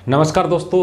नमस्कार दोस्तों,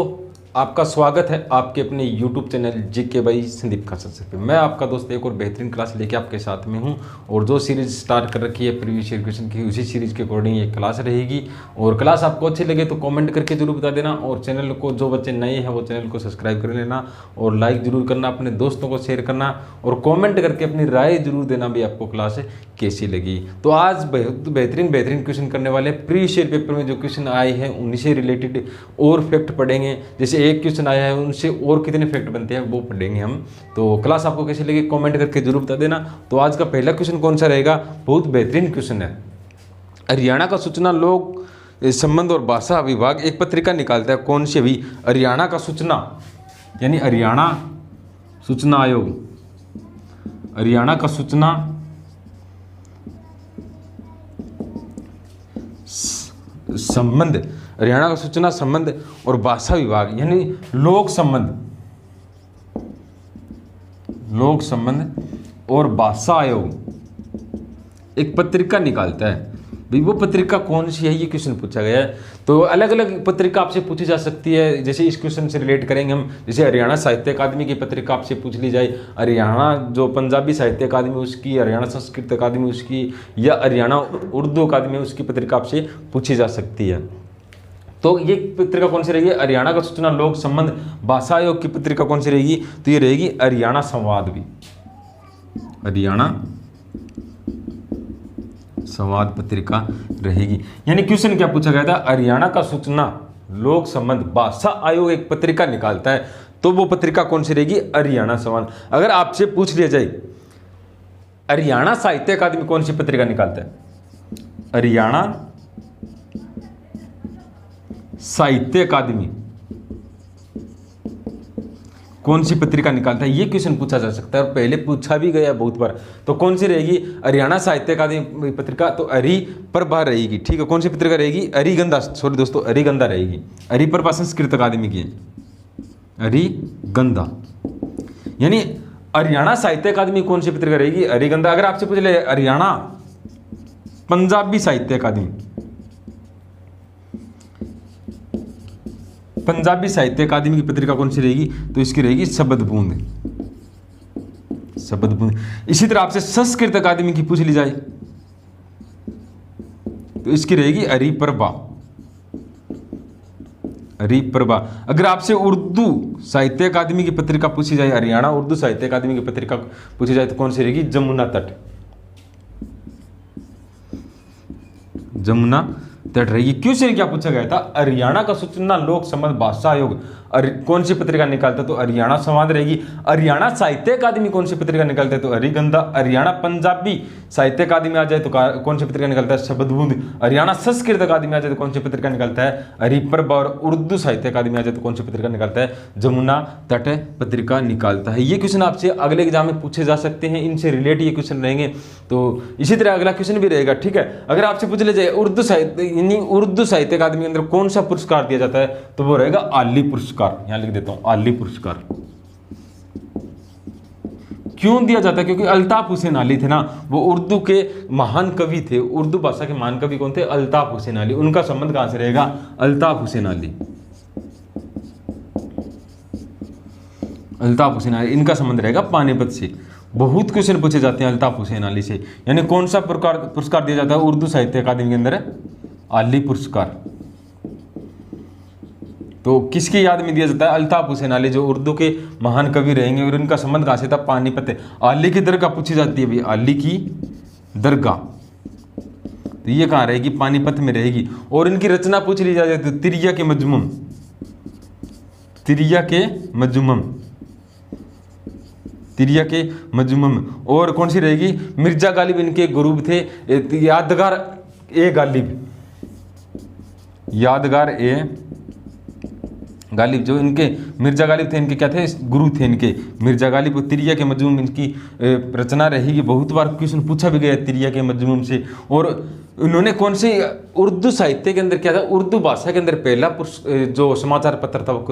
आपका स्वागत है आपके अपने YouTube channel GK by Sandeep Khasar पे। मैं आपका दोस्त एक और बेहतरीन क्लास लेके आपके साथ में हूं और जो सीरीज स्टार्ट कर रखी है प्रीवियस ईयर क्वेश्चन की, उसी सीरीज के अकॉर्डिंग ये क्लास रहेगी। और क्लास आपको अच्छी लगे तो कमेंट करके जरूर बता देना, और चैनल को जो बच्चे नए हैं वो चैनल को सब्सक्राइब कर लेना और लाइक जरूर करना, अपने दोस्तों को शेयर करना और कॉमेंट करके अपनी राय जरूर देना भी आपको क्लास कैसी लगी। तो आज बेहतरीन क्वेश्चन करने वाले प्रीवियस ईयर पेपर में जो क्वेश्चन आए हैं उन्हीं से रिलेटेड और फैक्ट पढ़ेंगे। जैसे एक क्वेश्चन आया है उनसे और कितने फैक्ट बनते हैं वो पढ़ेंगे हम। तो क्लास आपको कैसी लगी कमेंट करके जरूर बता देना। तो आज का पहला क्वेश्चन कौन सा रहेगा, बहुत बेहतरीन क्वेश्चन है। हरियाणा का सूचना लोक संबंध और भाषा विभाग एक पत्रिका निकालता है, कौन सी भी? हरियाणा का सूचना यानी हरियाणा सूचना आयोग, हरियाणा का सूचना संबंध, हरियाणा का सूचना संबंध और भाषा विभाग यानी लोक संबंध और भाषा आयोग एक पत्रिका निकालता है। भाई वो पत्रिका कौन सी है, ये क्वेश्चन पूछा गया है। तो अलग अलग पत्रिका आपसे पूछी जा सकती है। जैसे इस क्वेश्चन से रिलेट करेंगे हम, जैसे हरियाणा साहित्य अकादमी की पत्रिका आपसे पूछ ली जाए, हरियाणा जो पंजाबी साहित्य अकादमी उसकी, हरियाणा संस्कृत अकादमी उसकी, या हरियाणा उर्दू अकादमी उसकी पत्रिका आपसे पूछी जा सकती है। तो ये पत्रिका कौन सी रहेगी? हरियाणा का सूचना लोक संबंध भाषा आयोग की पत्रिका कौन सी रहेगी? तो ये रहेगी हरियाणा संवाद भी, हरियाणा संवाद पत्रिका रहेगी। यानी क्वेश्चन क्या पूछा गया था, हरियाणा का सूचना लोक संबंध भाषा आयोग एक पत्रिका निकालता है, तो वो पत्रिका कौन सी रहेगी? हरियाणा संवाद। अगर आपसे पूछ लिया जाए हरियाणा साहित्य अकादमी कौन सी पत्रिका निकालता है, हरियाणा साहित्य अकादमी कौन सी पत्रिका निकालता है, ये क्वेश्चन पूछा जा सकता है और पहले पूछा भी गया बहुत बार। तो कौन सी रहेगी? हरियाणा साहित्य अकादमी पत्रिका तो हरिप्रभा रहेगी। ठीक है, कौन सी पत्रिका रहेगी? हरिगंधा, सॉरी दोस्तों हरिगंधा रहेगी। हरिप्रभा संस्कृत अकादमी की हरिगंधा। यानी हरियाणा साहित्य अकादमी कौन सी पत्रिका रहेगी? हरिगंधा। अगर आपसे पूछ ले हरियाणा पंजाबी साहित्य अकादमी, पंजाबी साहित्य अकादमी की पत्रिका कौन सी रहेगी? तो इसकी रहेगी शब्द बूंद, शब्द बूंद। इसी तरह आपसे संस्कृत अकादमी की पूछ ली जाए तो इसकी रहेगी हरिप्रभा, हरिप्रभा। अगर आपसे उर्दू साहित्य अकादमी की पत्रिका पूछी जाए, हरियाणा उर्दू साहित्य अकादमी की पत्रिका पूछी जाए तो कौन सी रहेगी? जमुना तट, जमुना तट रहेगी। क्वेश्चन क्या पूछा गया था? हरियाणा का सूचना लोक संबंध भाषा आयोग कौन सी पत्रिका निकालता है? तो हरियाणा संवाद रहेगी। हरियाणा साहित्य अकादमी कौन सी पत्रिका निकालता है? तो हरिगंधा। हरियाणा पंजाबी साहित्य अकादमी आ जाए तो कौन सी पत्रिका निकालता है? शब्दबूंद। हरियाणा संस्कृत अकादमी आ जाए तो कौन सी पत्रिका निकालता है? हरिप्रभा। और उर्दू साहित्य अकादमी आ जाए तो कौन सी पत्रिका निकालता है? जमुना तट पत्रिका निकालता है। ये क्वेश्चन आपसे अगले एग्जाम में पूछे जा सकते हैं, इनसे रिलेट ये क्वेश्चन रहेंगे। तो इसी तरह अगला क्वेश्चन भी रहेगा। ठीक है, अगर आपसे पूछ ले जाए उर्दू साहित्य अकादमी के अंदर कौन सा पुरस्कार दिया जाता है, तो वो रहेगा आली पुरस्कार। यहां लिख देता हूं आली पुरस्कार। क्यों दिया जाता है? क्योंकि अल्ताफ हुसैन अली थे ना, वो उर्दू के महान कवि थे। उर्दू भाषा के महान कवि कौन थे? अल्ताफ हुसैन अली। उनका संबंध कहां से रहेगा? अल्ताफ हुसैन अली, अल्ताफ हुसैन अली, इनका संबंध रहेगा पानीपत से। बहुत क्वेश्चन पूछे जाते हैं अल्ताफ हुसैन अली से। यानी कौन सा पुरस्कार दिया जाता है उर्दू साहित्य अकादमी के अंदर? आली पुरस्कार। तो किसकी याद में दिया जाता है? अल्ताफ हुसैन अली, जो उर्दू के महान कवि रहेंगे। और इनका संबंध कहां से था? पानीपत। आली की दरगाह पूछी जाती है भाई, आली की दरगाह, तो ये कहां रहेगी? पानीपत में रहेगी। और इनकी रचना पूछ ली जाए तो तिरिया के मजमूम, तिरिया के मजमूम, तिरिया के मजमूम। और कौन सी रहेगी? मिर्जा गालिब इनके गुरु थे। यादगार ए गालिब, यादगार ए गालिब, जो इनके मिर्जा गालिब थे, इनके क्या थे? गुरु थे इनके मिर्जा गालिब। तिरिया के मजमूम इनकी रचना रहेगी। बहुत बार क्वेश्चन पूछा भी गया तिरिया के मजमूम से। और उन्होंने कौन से उर्दू साहित्य के अंदर क्या था? उर्दू भाषा के अंदर पहला जो समाचार पत्र था वो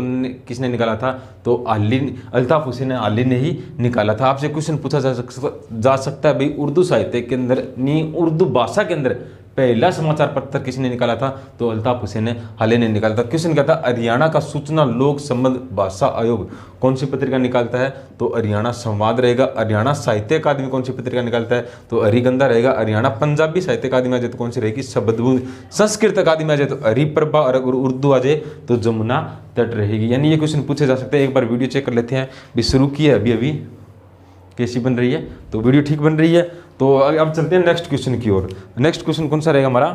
किसने निकाला था? तो अल्ताफ हुसैन अली ने ही निकाला था। आपसे क्वेश्चन पूछा जा सकता है भाई उर्दू साहित्य के अंदर नहीं, उर्दू भाषा के अंदर पहला समाचार पत्र किसने निकाला था? तो अल्ताफ हुसैन हाले ने निकाला था। किसने निकाला था? हरियाणा का सूचना लोक संबंध भाषा आयोग कौन सी पत्रिका निकालता है? तो हरियाणा संवाद रहेगा। हरियाणा साहित्य अकादमी कौन सी पत्रिका निकालता है? तो हरिगंधा रहेगा। हरियाणा पंजाबी साहित्य अकादमी आ जाए तो कौन सी रहेगी? शब्दभूमि। संस्कृत अकादमी आ जाए तो हरिप्रभा, और अगर उर्दू आ जाए तो जमुना तट रहेगी। यानी ये क्वेश्चन पूछे जा सकते हैं। एक बार वीडियो चेक कर लेते हैं, भी शुरू की है अभी कैसी बन रही है, तो वीडियो ठीक बन रही है। तो अब चलते हैं नेक्स्ट क्वेश्चन की ओर। नेक्स्ट क्वेश्चन कौन सा रहेगा हमारा?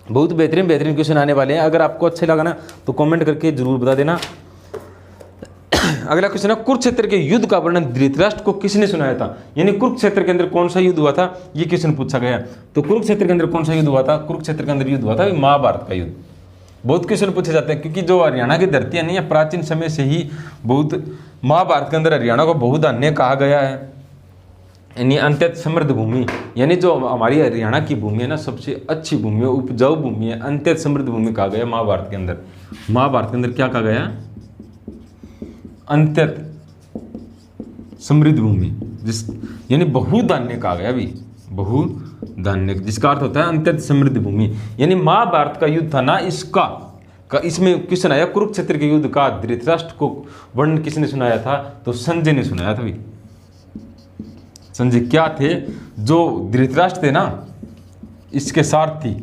बहुत बेहतरीन क्वेश्चन आने वाले हैं। अगर आपको अच्छे लगा ना तो कमेंट करके जरूर बता देना। अगला क्वेश्चन है, कुरुक्षेत्र के युद्ध का वर्णन धृतराष्ट्र को किसने सुनाया था? यानी कुरुक्षेत्र के अंदर कौन सा युद्ध हुआ था, ये क्वेश्चन पूछा गया। तो कुरुक्षेत्र के अंदर कौन सा युद्ध हुआ था? कुरुक्षेत्र के अंदर युद्ध हुआ था महाभारत का युद्ध। बहुत क्वेश्चन पूछे जाते हैं, क्योंकि जो हरियाणा की धरती है नहीं है, प्राचीन समय से ही बहुत महाभारत के अंदर हरियाणा को बहुधान्य कहा गया है, यानी अत्यंत समृद्ध भूमि। यानी जो हमारी हरियाणा की भूमि है ना, सबसे अच्छी भूमि है, उपजाऊ भूमि है, अत्यंत समृद्ध भूमि कहा गया महाभारत के अंदर। महाभारत के अंदर क्या कहा गया? अत्यंत समृद्ध भूमि, जिस यानी बहुधान्य कहा गया। अभी बहुधान्य जिसका अर्थ होता है अत्यंत समृद्ध भूमि। यानी महाभारत का युद्ध था ना, इसमें क्वेश्चन आया कुरुक्षेत्र के युद्ध का धृतराष्ट्र को वर्णन किसने सुनाया था? तो संजय ने सुनाया था। भाई संजय क्या थे? जो धृतराष्ट्र थे ना, इसके सारथी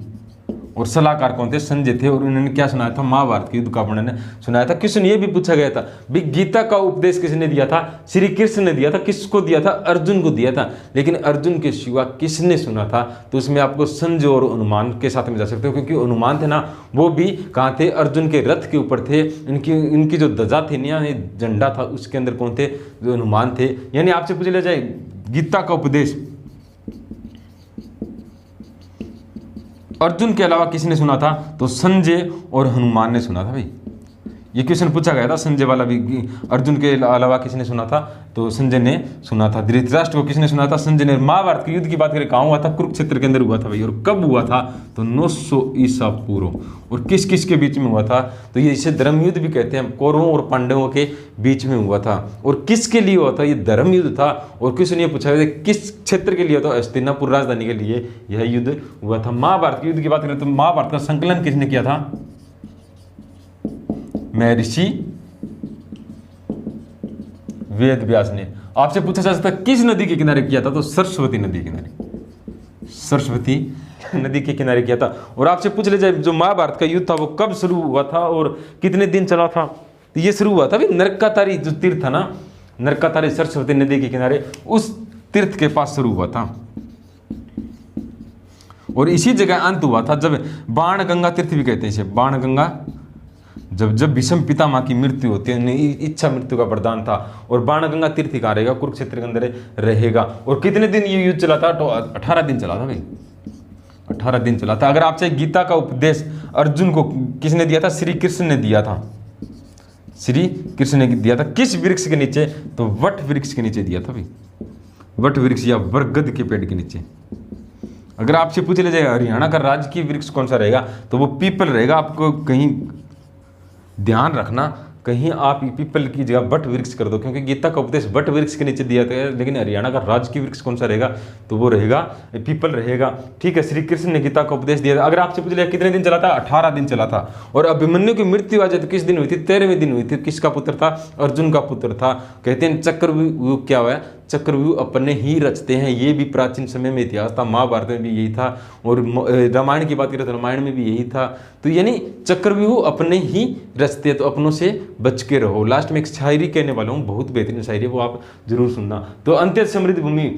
और सलाहकार कौन थे? संजय थे। और उन्होंने क्या सुनाया था? महाभारत के युद्ध का वर्णन सुनाया था। क्वेश्चन ये भी पूछा गया था, भी गीता का उपदेश किसने दिया था? श्री कृष्ण ने दिया था। किसको दिया था? अर्जुन को दिया था। लेकिन अर्जुन के सिवा किसने सुना था? तो इसमें आपको संजय और हनुमान के साथ में जा सकते हो, क्योंकि हनुमान थे ना, वो भी कहाँ थे? अर्जुन के रथ के ऊपर थे। इनकी जो ध्वजा थी ना, झंडा था, उसके अंदर कौन थे? जो हनुमान थे। यानी आपसे पूछ लिया जाए गीता का उपदेश अर्जुन के अलावा किसने सुना था? तो संजय और हनुमान ने सुना था। भाई ये क्वेश्चन पूछा गया था, संजय वाला भी। अर्जुन के अलावा किसने सुना था? तो संजय ने सुना था। धृतराष्ट्र को किसने सुना था? संजय ने। महाभारत के युद्ध की बात करें, कहाँ हुआ था? कुरुक्षेत्र के अंदर हुआ था भाई। और कब हुआ था? तो 900 ईसा पूर्व। और किस किस के बीच में हुआ था? तो ये इसे धर्म युद्ध भी कहते हैं। कौरवों और पांडवों के बीच में हुआ था। और किसके लिए हुआ था? ये धर्म युद्ध था। और क्वेश्चन ये पूछा गया किस क्षेत्र के लिए हुआ था? हस्तिनापुर राजधानी के लिए यह युद्ध हुआ था। महाभारत के युद्ध की बात करें तो महाभारत का संकलन किसने किया था? महर्षि वेद व्यास ने। आपसे पूछा जा सकता है किस नदी के किनारे किया था? तो सरस्वती नदी के किनारे। सरस्वती नदी के किनारे किया था। और आपसे पूछ ले जाए जो महाभारत का युद्ध था वो कब शुरू हुआ था और कितने दिन चला था? तो ये शुरू हुआ था भी नरकातारी जो तीर्थ था ना, नरकातारी सरस्वती नदी के किनारे, उस तीर्थ के पास शुरू हुआ था। और इसी जगह अंत हुआ था जब बाण गंगा तीर्थ भी कहते हैं इसे, बाण गंगा। जब भीष्म पितामह की मृत्यु होती है, इच्छा मृत्यु का वरदान था। और बाणगंगा तीर्थ कहाँ रहेगा? कुरुक्षेत्र के अंदर रहेगा। और कितने दिन ये युद्ध चला था? तो 18 दिन चला था भाई, 18 दिन चला था। अगर आपसे गीता का उपदेश अर्जुन को किसने दिया था? श्री कृष्ण ने दिया था। श्री कृष्ण ने दिया था। किस वृक्ष के नीचे? तो वट वृक्ष के नीचे दिया था भाई, वट वृक्ष या बरगद के पेड़ के नीचे। अगर आपसे पूछ लिया जाए हरियाणा का राजकीय वृक्ष कौन सा रहेगा? तो वो पीपल रहेगा। आपको कहीं ध्यान रखना, कहीं आप पीपल की जगह बट वृक्ष कर दो, क्योंकि गीता का उपदेश बट वृक्ष के नीचे दिया गया है। लेकिन हरियाणा का राजकीय वृक्ष कौन सा रहेगा? तो वो रहेगा पीपल रहेगा। ठीक है, श्री कृष्ण ने गीता का उपदेश दिया था। अगर आपसे पूछ लिया कितने दिन चला था? 18 दिन चला था। और अभिमन्यु की मृत्यु आ जाए तो किस दिन हुई थी? 13वें दिन हुई थी। किसका पुत्र था? अर्जुन का पुत्र था। कहते हैं चक्रव्यूह क्या हुआ है? चक्रव्यूह अपने ही रचते हैं। ये भी प्राचीन समय में इतिहास था। महाभारत में भी यही था। और रामायण की बात करें तो रामायण में भी यही था। तो यानी चक्रव्यूह अपने ही रचते हैं, तो अपनों से बच के रहो। लास्ट में एक शायरी कहने वाला हूँ, बहुत बेहतरीन शायरी है, वो आप जरूर सुनना। तो अत्यंत समृद्ध भूमि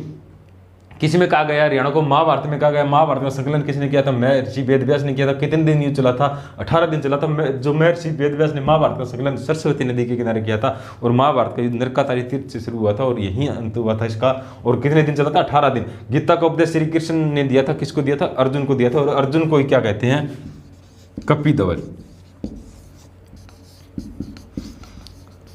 किसी में कहा गया? हरियाणा को। महाभारत में कहा गया। महाभारत में संकलन किसने किया था? महर्षि वेदव्यास ने किया था। कितने दिन युद्ध चला था? 18 दिन चला था। जो महर्षि वेदव्यास ने महाभारत का संकलन सरस्वती नदी के किनारे किया था। और महाभारत का युद्ध नरकातारी तीर्थ से शुरू हुआ था और यहीं अंत हुआ था इसका। और कितने दिन चला था? 18 दिन। गीता का उपदेश श्री कृष्ण ने दिया था। किसको दिया था? अर्जुन को दिया था। और अर्जुन को क्या कहते हैं? कपिध्वज।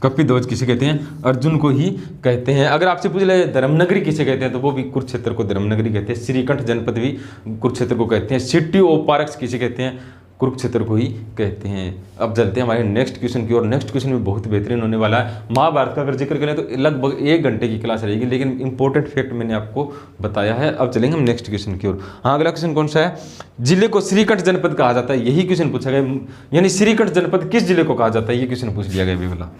कपिध्वज किसे कहते हैं? अर्जुन को ही कहते हैं। अगर आपसे पूछ ले धर्मनगरी किसे कहते हैं? तो वो भी कुरुक्षेत्र को धर्मनगरी कहते हैं। श्रीकंठ जनपद भी कुरुक्षेत्र को कहते हैं। सिटी ऑफ पारक्स किसे कहते हैं? कुरुक्षेत्र को ही कहते हैं। अब चलते हैं हमारे नेक्स्ट क्वेश्चन की और नेक्स्ट क्वेश्चन भी बहुत बेहतरीन होने वाला है। महाभारत का अगर जिक्र करें तो लगभग 1 घंटे की क्लास रहेगी, लेकिन इंपॉर्टेंट फैक्ट मैंने आपको बताया है। अब चलेंगे हम नेक्स्ट क्वेश्चन की ओर। हाँ, अगला क्वेश्चन कौन सा है? जिले को श्रीकंठ जनपद कहा जाता है, यही क्वेश्चन पूछा गया, यानी श्रीकंठ जनपद किस जिले को कहा जाता है, ये क्वेश्चन पूछ लिया गया वाला।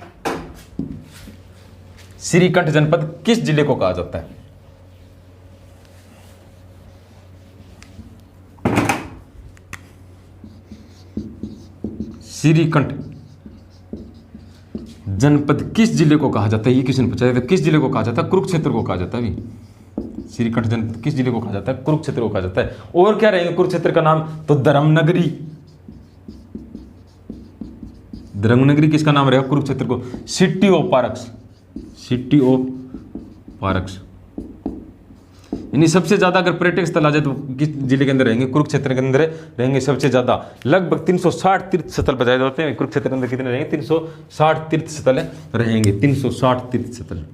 श्रीकंठ जनपद किस जिले को कहा जाता है? श्रीकंठ जनपद किस जिले को कहा जाता है, ये क्वेश्चन पूछा जाता है। किस जिले को कहा जाता है? कुरुक्षेत्र को कहा जाता है। अभी श्रीकंठ जनपद किस जिले को कहा जाता है? कुरुक्षेत्र को कहा जाता है। और क्या रहेंगे कुरुक्षेत्र का नाम? तो धर्मनगरी। धर्मनगरी किसका नाम रहेगा? कुरुक्षेत्र को। सिटी ऑफ पारक्स, सिटी ऑफ पारक्स, यानी सबसे ज्यादा अगर पर्यटक स्थल आ जाए तो किस जिले के अंदर रहेंगे? कुरुक्षेत्र के अंदर रहेंगे सबसे ज्यादा। लगभग 360 तीर्थ स्थल बताए जाते हैं। कुरुक्षेत्र के अंदर कितने रहेंगे? 360 तीर्थ स्थल रहेंगे, 360 तीर्थ स्थल।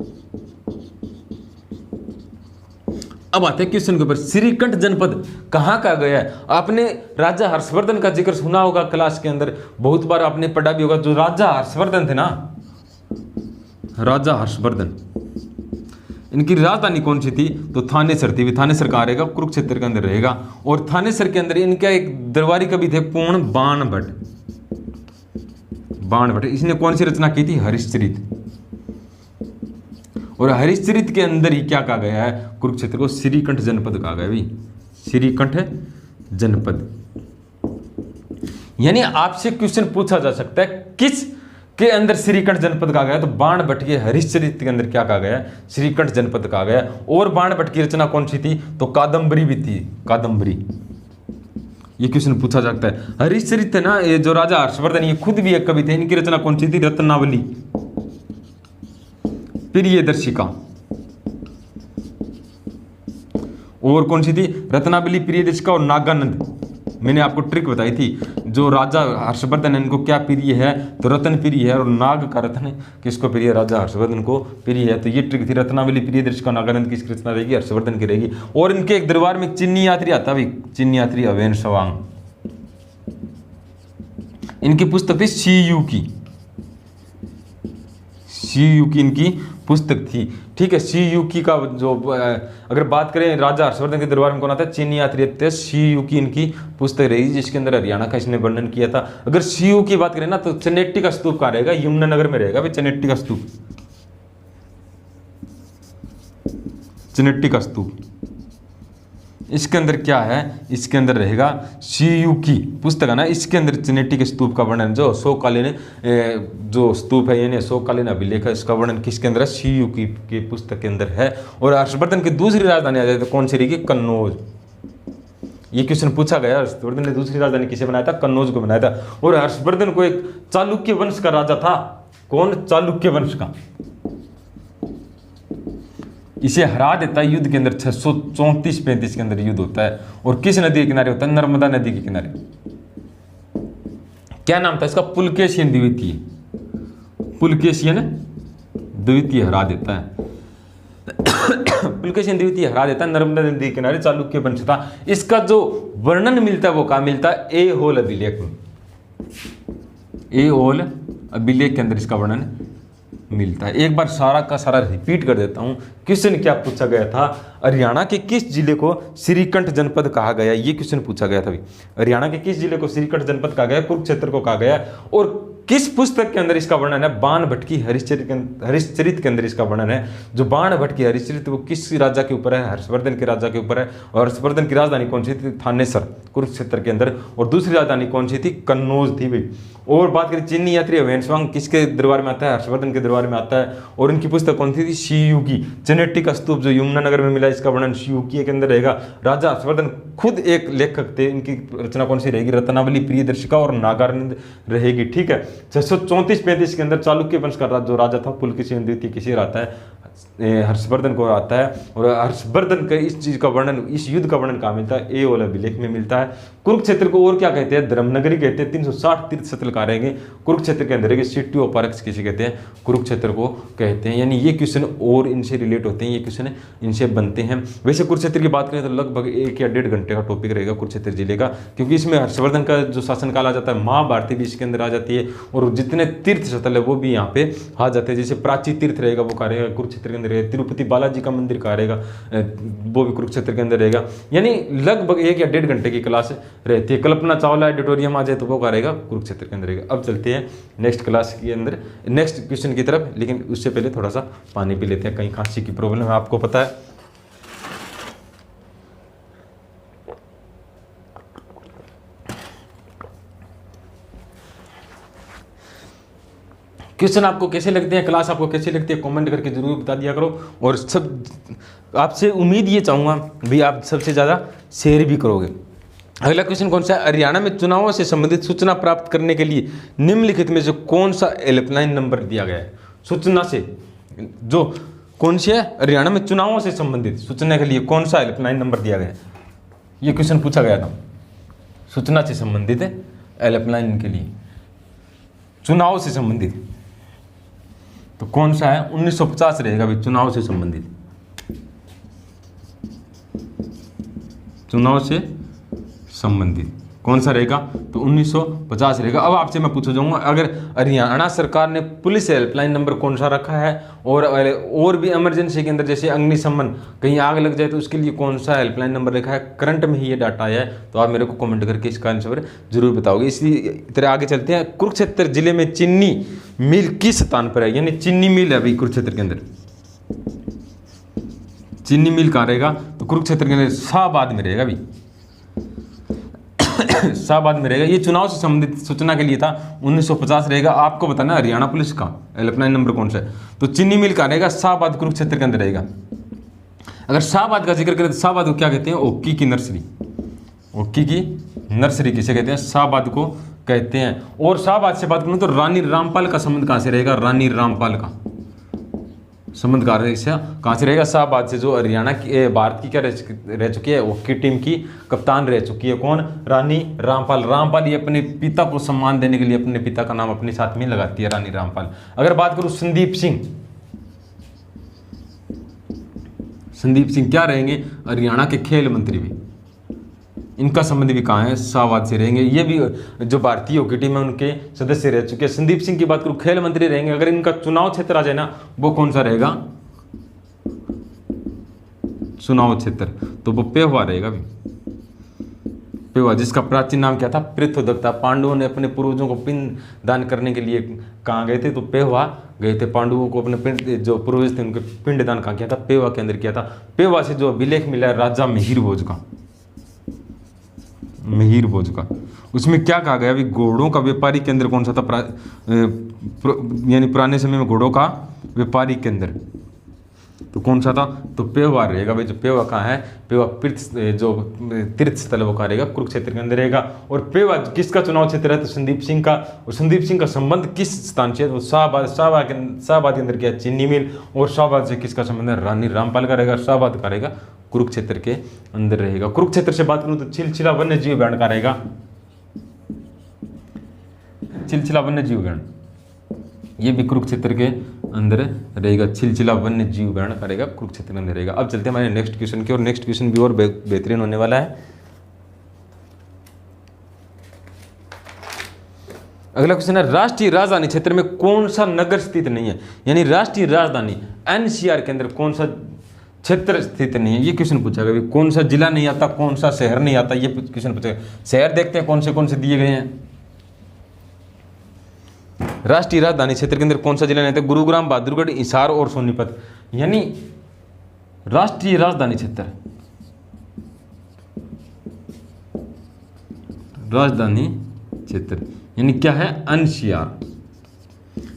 अब आते हैं क्वेश्चन के ऊपर। श्रीकंठ जनपद कहाँ का गया है? आपने राजा हर्षवर्धन का जिक्र सुना होगा क्लास के अंदर, बहुत बार आपने पढ़ा भी होगा। जो राजा हर्षवर्धन थे ना, राजा हर्षवर्धन, इनकी राजधानी कौन सी थी? तो थानेसर थी। थानेसर कहाँ रहेगा? कुरुक्षेत्र के अंदर रहेगा। और थानेसर के अंदर इनका एक दरबारी कवि थे, कौन? बाणभट्ट। बाणभट्ट, इसने कौन सी रचना की थी? हरिश्चरित। और हरिश्चरित के अंदर ही क्या कहा गया है? कुरुक्षेत्र को श्रीकंठ जनपद कहा गया भाई, श्रीकंठ जनपद। यानी आपसे क्वेश्चन पूछा जा सकता है किस के अंदर श्रीकंठ जनपद कहा गया? तो बाणभट्ट के हरिश्चरित के अंदर क्या कहा गया? श्रीकंठ जनपद कहा गया। और बाणभट्ट की रचना कौन सी थी? तो कादंबरी भी थी, कादंबरी। ये क्वेश्चन पूछा जाता है। हरिश्चरित है ना, ये जो राजा हर्षवर्धन, ये खुद भी एक कवि थे। इनकी रचना कौन सी थी? रत्नावली, प्रियदर्शिका। और कौन सी थी? रत्नावली, प्रियदर्शिका और नागानंद। मैंने आपको ट्रिक बताई थी, जो राजा हर्षवर्धन है इनको क्या प्रिय है? तो रत्न प्रिय है। और नाग का रत्न किसको प्रिय है? राजा हर्षवर्धन को प्रिय है। तो ये ट्रिक थी। रत्नावली, प्रियदर्शिका, नागानंद किसकी रचना रहेगी? हर्षवर्धन की रहेगी। और इनके एक दरबार में चिन्नी यात्री आता भी, चिन्नी यात्री अवेन सवांग। इनकी पुस्तक थी सीयू की, सीयू की इनकी पुस्तक थी। ठीक है, सीयू की का जो अगर बात करें राजा हर्षवर्धन के दरबार में कौन आता है? चिन्नी यात्री। सीयू की इनकी पुस्तक रही, जिसके अंदर हरियाणा का इसने वर्णन किया था। अगर सीयू की बात करें ना, तो चनेट्टी का स्तूप कहाँ रहेगा? यमुनानगर में रहेगा भाई, चनेट्टी का स्तूप, चनेट्टी का स्तूप। इसके अंदर क्या है? इसके अंदर रहेगा सीयू की पुस्तक है ना, इसके अंदर चनेट्टी के स्तूप का वर्णन, जो अशोककालीन जो स्तूप है, यानी अशोककालीन अभिलेख है, इसका वर्णन किसके अंदर है? सीयू की पुस्तक के अंदर है। और हर्षवर्धन की दूसरी राजधानी आ जाए तो कौन सी रहेगी? कन्नौज। ये क्वेश्चन पूछा गया। हर्षवर्धन ने दूसरी राजधानी किसे बनाया था? कन्नौज को बनाया था। और हर्षवर्धन को एक चालुक्य वंश का राजा था। कौन? चालुक्य वंश का। इसे हरा देता है युद्ध के अंदर। 634-35 के अंदर युद्ध होता है। और किस नदी के किनारे होता है? नर्मदा नदी के किनारे। क्या नाम था इसका? पुलकेशियन द्वितीय, पुलकेशियन द्वितीय हरा देता है। पुलकेशियन द्वितीय हरा देता है नर्मदा नदी के किनारे, चालुक्य वंश था। इसका जो वर्णन मिलता है वो कहाँ मिलता है? ऐहोल अभिलेख में। ऐहोल अभिलेख के अंदर इसका वर्णन मिलता है। एक बार सारा का सारा रिपीट कर देता हूं। क्वेश्चन क्या पूछा गया था? हरियाणा के किस जिले को श्रीकंठ जनपद कहा गया? ये क्वेश्चन पूछा गया था। हरियाणा के किस जिले को श्रीकंठ जनपद कहा गया? कुरुक्षेत्र को कहा गया। और किस पुस्तक के अंदर इसका वर्णन है? बाणभट्ट की हरिश्चरित के अंदर इसका वर्णन है। जो बाणभट्ट की हरिश्चरित वो किस राजा के ऊपर है? हर्षवर्धन के राजा के ऊपर है। और हर्षवर्धन की राजधानी कौन सी थी? थानेसर, कुरुक्षेत्र के अंदर। और दूसरी राजधानी कौन सी थी? कन्नौज थी भाई। और बात करें चिन्नी यात्री अवेन सवांग, किसके दरबार में आता है? हर्षवर्धन के दरबार में आता है। और इनकी पुस्तक कौन सी थी? सीयू की। चनेट्टी का स्तूप जो यमुनानगर में मिला, इसका वर्णन सीयू की के अंदर रहेगा। राजा हर्षवर्धन खुद एक लेखक थे। इनकी रचना कौन सी रहेगी? रत्नावली, प्रियदर्शिका और नागानंद रहेगी। ठीक है, 634-35 के अंदर चालुक्य वंश का जो राजा था पुलकेशिन द्वितीय किसे हराता है? हर्षवर्धन को आता है। और हर्षवर्धन का इस चीज़ का वर्णन, इस युद्ध का वर्णन कहाँ मिलता है? ए वाला अभिलेख में मिलता है। कुरुक्षेत्र को और क्या कहते हैं? धर्मनगरी कहते हैं। 360 तीर्थ स्थल कहाँ रहेंगे? कुरुक्षेत्र के अंदर रहेंगे। सिटी ऑफ आर्क्स किसे कहते हैं? कुरुक्षेत्र को कहते हैं। यानी ये क्वेश्चन और इनसे रिलेट होते हैं, ये क्वेश्चन इनसे बनते हैं। वैसे कुरुक्षेत्र की बात करें तो लगभग 1 या 1.5 घंटे का टॉपिक रहेगा कुरुक्षेत्र जिले का, क्योंकि इसमें हर्षवर्धन का जो शासनकाल आ जाता है, महाभारती भी इसके अंदर आ जाती है, और जितने तीर्थ स्थल है वो भी यहाँ पे आ जाते हैं। जैसे प्राची तीर्थ रहेगा वो कहाँ रहेगा? कुरुक्षेत्र के अंदर रहेगा। तिरुपति बालाजी का मंदिर कहाँ रहेगा? वो भी कुरुक्षेत्र के अंदर रहेगा। यानी लगभग 1 या 1.5 घंटे की क्लास रहती है। कल्पना चावला ऑडिटोरियम आ जाए तो वो कहाँ रहेगा? कुरुक्षेत्र के अंदर रहेगा। अब चलते हैं नेक्स्ट क्लास के अंदर, नेक्स्ट क्वेश्चन की तरफ, लेकिन उससे पहले थोड़ा सा पानी पी लेते हैं, कहीं खांसी की प्रॉब्लम है, आपको पता है। क्वेश्चन आपको कैसे लगते हैं, क्लास आपको कैसे लगती है, कमेंट करके जरूर बता दिया करो। और सब आपसे उम्मीद ये चाहूँगा भी आप सबसे ज़्यादा शेयर भी करोगे। अगला क्वेश्चन कौन सा है? हरियाणा में चुनावों से संबंधित सूचना प्राप्त करने के लिए निम्नलिखित में से कौन सा हेल्पलाइन नंबर दिया गया है? सूचना से जो कौन सी है? हरियाणा में चुनावों से संबंधित सूचना के लिए कौन सा हेल्पलाइन नंबर दिया गया है? ये क्वेश्चन पूछा गया था। सूचना से संबंधित है हेल्पलाइन के लिए, चुनाव से संबंधित, तो कौन सा है? 1950 रहेगा भाई, चुनाव से संबंधित, चुनाव से संबंधित कौन सा रहेगा? तो 1950 रहेगा। अब आपसे मैं पूछा जाऊंगा, अगर हरियाणा सरकार ने पुलिस हेल्पलाइन नंबर कौन सा रखा है, और भी इमरजेंसी के अंदर जैसे अग्निशमन, कहीं आग लग जाए तो उसके लिए कौन सा हेल्पलाइन नंबर रखा है? करंट में ही ये डाटा आया है, तो आप मेरे को कमेंट करके इसका आंसर जरूर बताओगे। इसी तरह आगे चलते हैं। कुरुक्षेत्र जिले में चीनी मिल किस स्थान पर है? यानी चीनी मिल है अभी कुरुक्षेत्र के अंदर, चीनी मिल कहाँ रहेगा? तो कुरुक्षेत्र के अंदर शाहबाद में रहेगा अभी, शाहबाद में रहेगा। ये चुनाव से संबंधित सूचना के लिए था, 1950 रहेगा। आपको बताना हरियाणा पुलिस का हेल्पलाइन नंबर कौन सा है? तो चीनी मिल का रहेगा शाहबाद, कुरुक्षेत्र के अंदर रहेगा। अगर शाहबाद का जिक्र करें तो शाहबाद को क्या कहते हैं? ओक्की की नर्सरी, ओक्की की नर्सरी किसे कहते हैं? शाहबाद को कहते हैं। और शाहबाद से बात करूं तो रानी रामपाल का संबंध कहां से रहेगा? रानी रामपाल का संबंध कहां से रहेगा? शाहबाद से, जो हरियाणा की भारत की क्या रह चुकी है? हॉकी टीम की कप्तान रह चुकी है। कौन? रानी रामपाल। रामपाल ये अपने पिता को सम्मान देने के लिए अपने पिता का नाम अपने साथ में लगाती है, रानी रामपाल। अगर बात करूं संदीप सिंह, संदीप सिंह क्या रहेंगे? हरियाणा के खेल मंत्री भी, इनका संबंध भी कहाँ है? शाहबाद से रहेंगे। ये भी जो भारतीय हॉकी टीम है उनके सदस्य रह चुके हैं। संदीप सिंह की बात करूं, खेल मंत्री रहेंगे। अगर इनका चुनाव क्षेत्र आ जाए ना, वो कौन सा रहेगा? चुनाव क्षेत्र, तो वो पेहवा रहेगा भी, पेहवा, जिसका प्राचीन नाम क्या था? पृथ्वीदत्ता। पांडवों ने अपने पूर्वजों को पिंड दान करने के लिए कहाँ गए थे? तो पेहवा गए थे। पांडवों को अपने पिंड, जो पूर्वज थे उनके पिंड दान कहाँ किया था? पेहवा के अंदर किया था। पेहवा से जो अभिलेख मिला है राजा मिहिर भोज का, मिहिर भोज का, उसमें क्या कहा गया? अभी घोड़ों का व्यापारी केंद्र कौन सा था? यानी पुराने समय में घोड़ों का व्यापारी केंद्र, तो कौन सा था? तो पेहवा रहेगा भाई। जो पेहवा कहाँ है? पेहवा जो तीर्थ स्थल है वो कहाँ रहेगा? कुरुक्षेत्र के अंदर रहेगा। और पेहवा किसका चुनाव क्षेत्र है? तो संदीप सिंह का। और संदीप सिंह का संबंध किस स्थान से है? तो शाहबाद के अंदर क्या है? चीनी मिल। और शाहबाद से किसका संबंध है? रानी रामपाल का रहेगा। शाहबाद का रहेगा कुरुक्षेत्र के अंदर रहेगा। कुरुक्षेत्र से बात करूं तो छिलछिला वन्य जीव उद्यान का रहेगा, छिलछिला वन्य जीव उद्यान, ये भी कुरुक्षेत्र के अंदर रहेगा। छिलछिला वन्य जीव उद्यान का रहेगा, कुरुक्षेत्र के अंदर रहेगा। अब चलते हैं हमारे नेक्स्ट क्वेश्चन की, और नेक्स्ट क्वेश्चन भी और बेहतरीन होने वाला है। अगला क्वेश्चन है, राष्ट्रीय राजधानी क्षेत्र में कौन सा नगर स्थित नहीं है? यानी राष्ट्रीय राजधानी एनसीआर के अंदर कौन सा क्षेत्र स्थित नहीं है? ये क्वेश्चन पूछा गया। कौन सा जिला नहीं आता, कौन सा शहर नहीं आता, ये क्वेश्चन पूछा गया। शहर देखते हैं कौन से दिए गए हैं। राष्ट्रीय राजधानी क्षेत्र के अंदर कौन सा जिला नहीं आता? गुरुग्राम, बहादुरगढ़, हिसार और सोनीपत। यानी राष्ट्रीय राजधानी क्षेत्र, राजधानी क्षेत्र यानी क्या है? एनसीआर।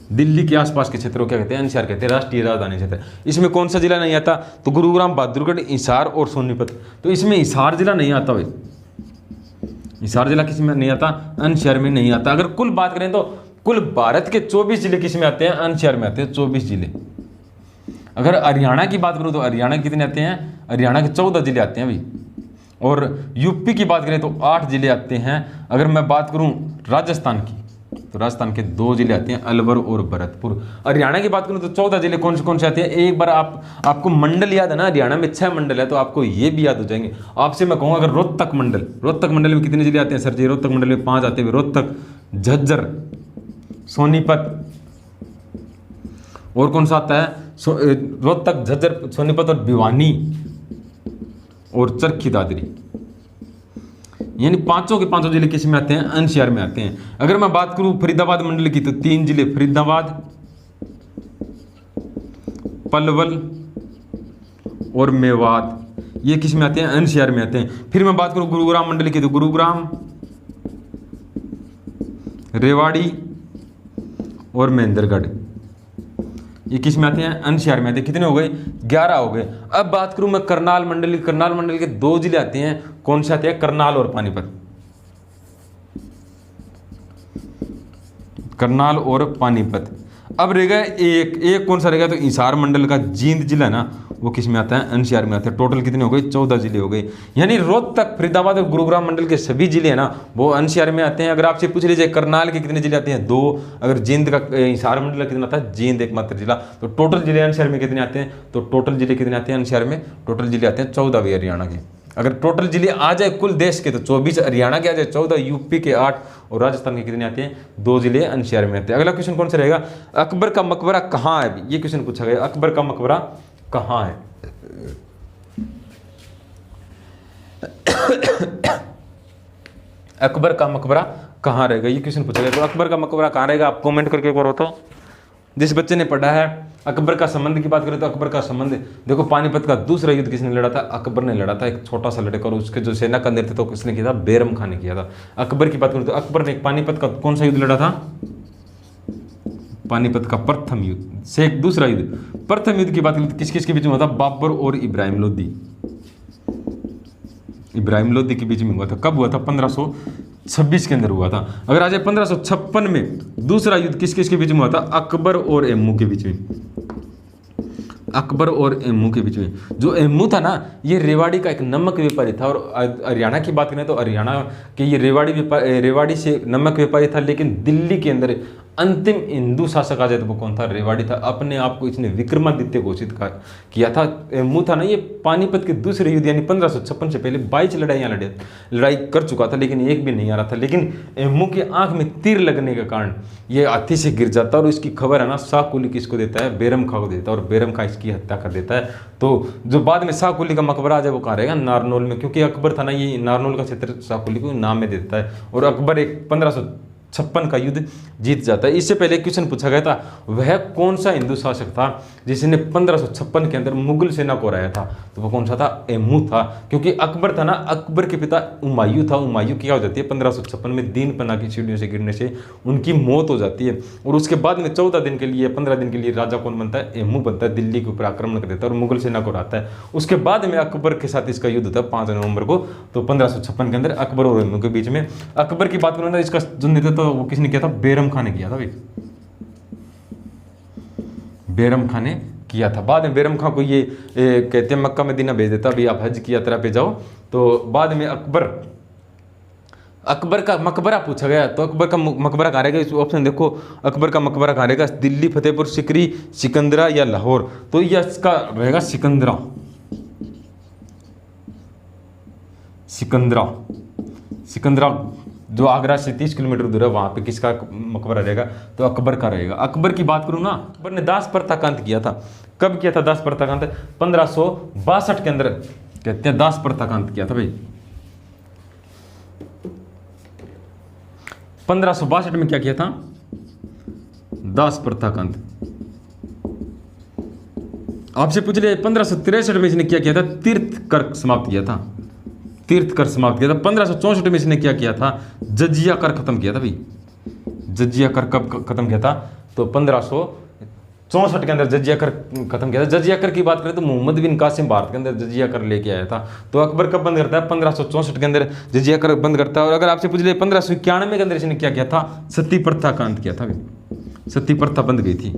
दिल्ली के आसपास के क्षेत्रों को क्या कहते हैं? एनसीआर कहते हैं, राष्ट्रीय राजधानी क्षेत्र। इसमें कौन सा जिला नहीं आता? तो गुरुग्राम, बहादुरगढ़, हिसार और सोनीपत। तो इसमें हिसार जिला नहीं आता भाई, हिसार जिला किस में नहीं आता? एनसीआर में नहीं आता। अगर कुल बात करें तो कुल भारत के 24 जिले किस में आते हैं? एनसीआर में आते हैं 24 जिले। अगर हरियाणा की बात करूँ तो हरियाणा कितने आते हैं, हरियाणा के 14 जिले आते हैं भाई। और यूपी की बात करें तो 8 जिले आते हैं। अगर मैं बात करूं राजस्थान की तो राजस्थान के 2 जिले आते हैं, अलवर और भरतपुर। हरियाणा की बात करूं तो 14 जिले कौन से आते हैं। एक बार आपको मंडल याद है ना, हरियाणा में 6 मंडल है, तो आपको ये भी याद हो जाएंगे। आपसे मैं कहूँगा अगर रोहतक मंडल में कितने जिले आते हैं सर जी, रोहतक मंडल में 5 आते हैं, रोहतक, झज्जर, सोनीपत, और कौन सा आता है, रोहतक, झज्जर, सोनीपत और भिवानी और चरखी दादरी, यानी 5 के 5 जिले किस में आते हैं, एनसीआर में आते हैं। अगर मैं बात करूं फरीदाबाद मंडल की तो 3 जिले, फरीदाबाद, पलवल और मेवात, ये किस में आते हैं, एनसीआर में आते हैं। फिर मैं बात करूं गुरुग्राम मंडल की तो गुरुग्राम, रेवाड़ी और महेंद्रगढ़, ये किस में आते हैं, एनसीआर में आते हैं। कितने हो गए, 11 हो गए। अब बात करूं मैं करनाल मंडल के 2 जिले आते हैं, कौन से आते हैं, करनाल और पानीपत, करनाल और पानीपत। अब रहेगा एक कौन सा रहेगा, तो हिसार मंडल का जींद जिला ना, वो किस में आता है, एनसीआर में आता है। टोटल कितने हो गए, 14 जिले हो गए। यानी रोहतक, फरीदाबाद और गुरुग्राम मंडल के सभी जिले हैं ना, वो एनसीआर में आते हैं। अगर आपसे पूछ लीजिए करनाल के कितने जिले आते हैं, 2। अगर जींद का, हिसार मंडल का कितना आता है, जींद एकमात्र जिला। तो टोटल जिले एनसीआर में कितने आते हैं, तो टोटल जिले कितने आते हैं एनसीआर में, टोटल जिले आते हैं 14 भी हरियाणा के। अगर टोटल जिले आ जाए कुल देश के तो 24, हरियाणा के आ जाए 14, यूपी के 8 और राजस्थान के कितने आते हैं, 2 जिले एनसीआर में आते हैं। अगला क्वेश्चन कौन सा रहेगा, अकबर का मकबरा कहाँ है, ये क्वेश्चन पूछा गया, अकबर का मकबरा कहाँ है। अकबर का मकबरा कहाँ रहेगा, ये क्वेश्चन पूछा गया। तो अकबर का मकबरा कहाँ रहेगा, आप कमेंट करके एक बार बताओ। जिस बच्चे ने पढ़ा है अकबर का संबंध की बात करें तो अकबर का संबंध देखो, पानीपत का दूसरा युद्ध किसने लड़ा था, अकबर ने लड़ा था। एक छोटा सा लड़का, और उसके जो सेना का नेतृत्व किसने किया था, बैरम खान ने किया था। अकबर की बात करें तो अकबर ने पानीपत का कौन सा युद्ध लड़ा था, पानीपत का प्रथम युद्ध से एक दूसरा युद्ध। प्रथम युद्ध की बात करें तो किस किस के बीच में हुआ था, बाबर और इब्राहिम लोदी, इब्राहिम लोदी के बीच में हुआ था। कब हुआ था, 1526 के अंदर हुआ था। अगर आ जाए 1556 में दूसरा युद्ध किस किस के बीच में हुआ था, अकबर और एम्मू के बीच में, अकबर और एम्मू के बीच में। जो एम्मू था ना, ये रेवाड़ी का एक नमक व्यापारी था। और हरियाणा की बात करें तो हरियाणा के ये रेवाड़ी से नमक व्यापारी था। लेकिन दिल्ली के अंदर अंतिम हिंदू शासक आ जाए तो वो कौन था, रेवाड़ी था। अपने आप को इसने विक्रमादित्य घोषित किया था। एम्मू था ना, ये पानीपत के दूसरे युद्ध यानी 1556 से पहले 22 लड़ाई कर चुका था, लेकिन एक भी नहीं आ रहा था। लेकिन एम्मू की आंख में तीर लगने के कारण ये हाथी से गिर जाता है। और इसकी खबर है ना, शाह कुली किसको देता है, बैरम खां को देता है। और बैरम खां इसकी हत्या कर देता है। तो जो बाद में शाह कुली का मकबरा आ जाए वो कहाँ रहेगा, नारनौल में। क्योंकि अकबर था ना, ये नारनौल का क्षेत्र शाह कुली को नाम में देता है। और अकबर एक 1556 का युद्ध जीत जाता है। इससे पहले क्वेश्चन पूछा गया था, वह कौन सा हिंदू शासक था जिसने 1556 के अंदर मुगल सेना को हराया था, तो वो कौन सा था, एम्मू था। क्योंकि अकबर था ना, अकबर के पिता हुमायूं था। हुमायूं क्या हो जाती है, 1556 में दीन पना की सीढ़ियों से गिरने से उनकी मौत हो जाती है। और उसके बाद में 14 दिन के लिए, 15 दिन के लिए राजा कौन बनता है, एम्मू बनता है। दिल्ली के ऊपर आक्रमण कर देता है और मुगल सेना को हराता है। उसके बाद में अकबर के साथ इसका युद्ध होता है 5 नवंबर को। तो 1556 के अंदर अकबर और एम्मू के बीच में। अकबर की बात करूँ ना, इसका जो नेतृत्व तो वो किसने किया था, बैरम खान ने किया था भाई, बैरम खान ने किया था। बाद में बैरम खान को ये कहते हैं मक्का मदीना भेज देता, भी आप हज की यात्रा पे जाओ। तो बाद में अकबर का मकबरा पूछा गया, तो अकबर का मकबरा कहाँ रहेगा, इस ऑप्शन देखो, अकबर का मकबरा कहाँ रहेगा, दिल्ली, फतेहपुर सिकरी, सिकंदरा या लाहौर। तो यह इसका रहेगा सिकंदरा, सिकंदरा जो आगरा से 30 किलोमीटर दूर है, वहां पे किसका मकबरा रहेगा, तो अकबर का रहेगा। अकबर की बात करूं ना, अकबर ने दास प्रथा का अंत किया था। कब किया था दास प्रथा का अंत, 1562 के अंदर कहते हैं दास प्रथा का अंत किया था भाई। 1562 में क्या किया था, दास प्रथा का अंत। आपसे पूछ लिया 1563 में इसने क्या किया था, तीर्थ कर समाप्त किया था, तीर्थ कर समाप्त किया था। 1564 में इसने क्या किया था, जजिया कर खत्म किया था भाई। जजिया कर कब खत्म किया था, तो 1564 के अंदर जजिया कर खत्म किया था। जजिया कर की बात करें तो मोहम्मद बिन कासिम भारत के अंदर जजिया कर लेके आया था। तो अकबर कब बंद करता है, 1564 के अंदर जजिया कर बंद करता है। और अगर आपसे पूछ ले 1591 के अंदर इसने क्या किया था, सती प्रथा का अंत किया था भाई। सती प्रथा बंद गई थी,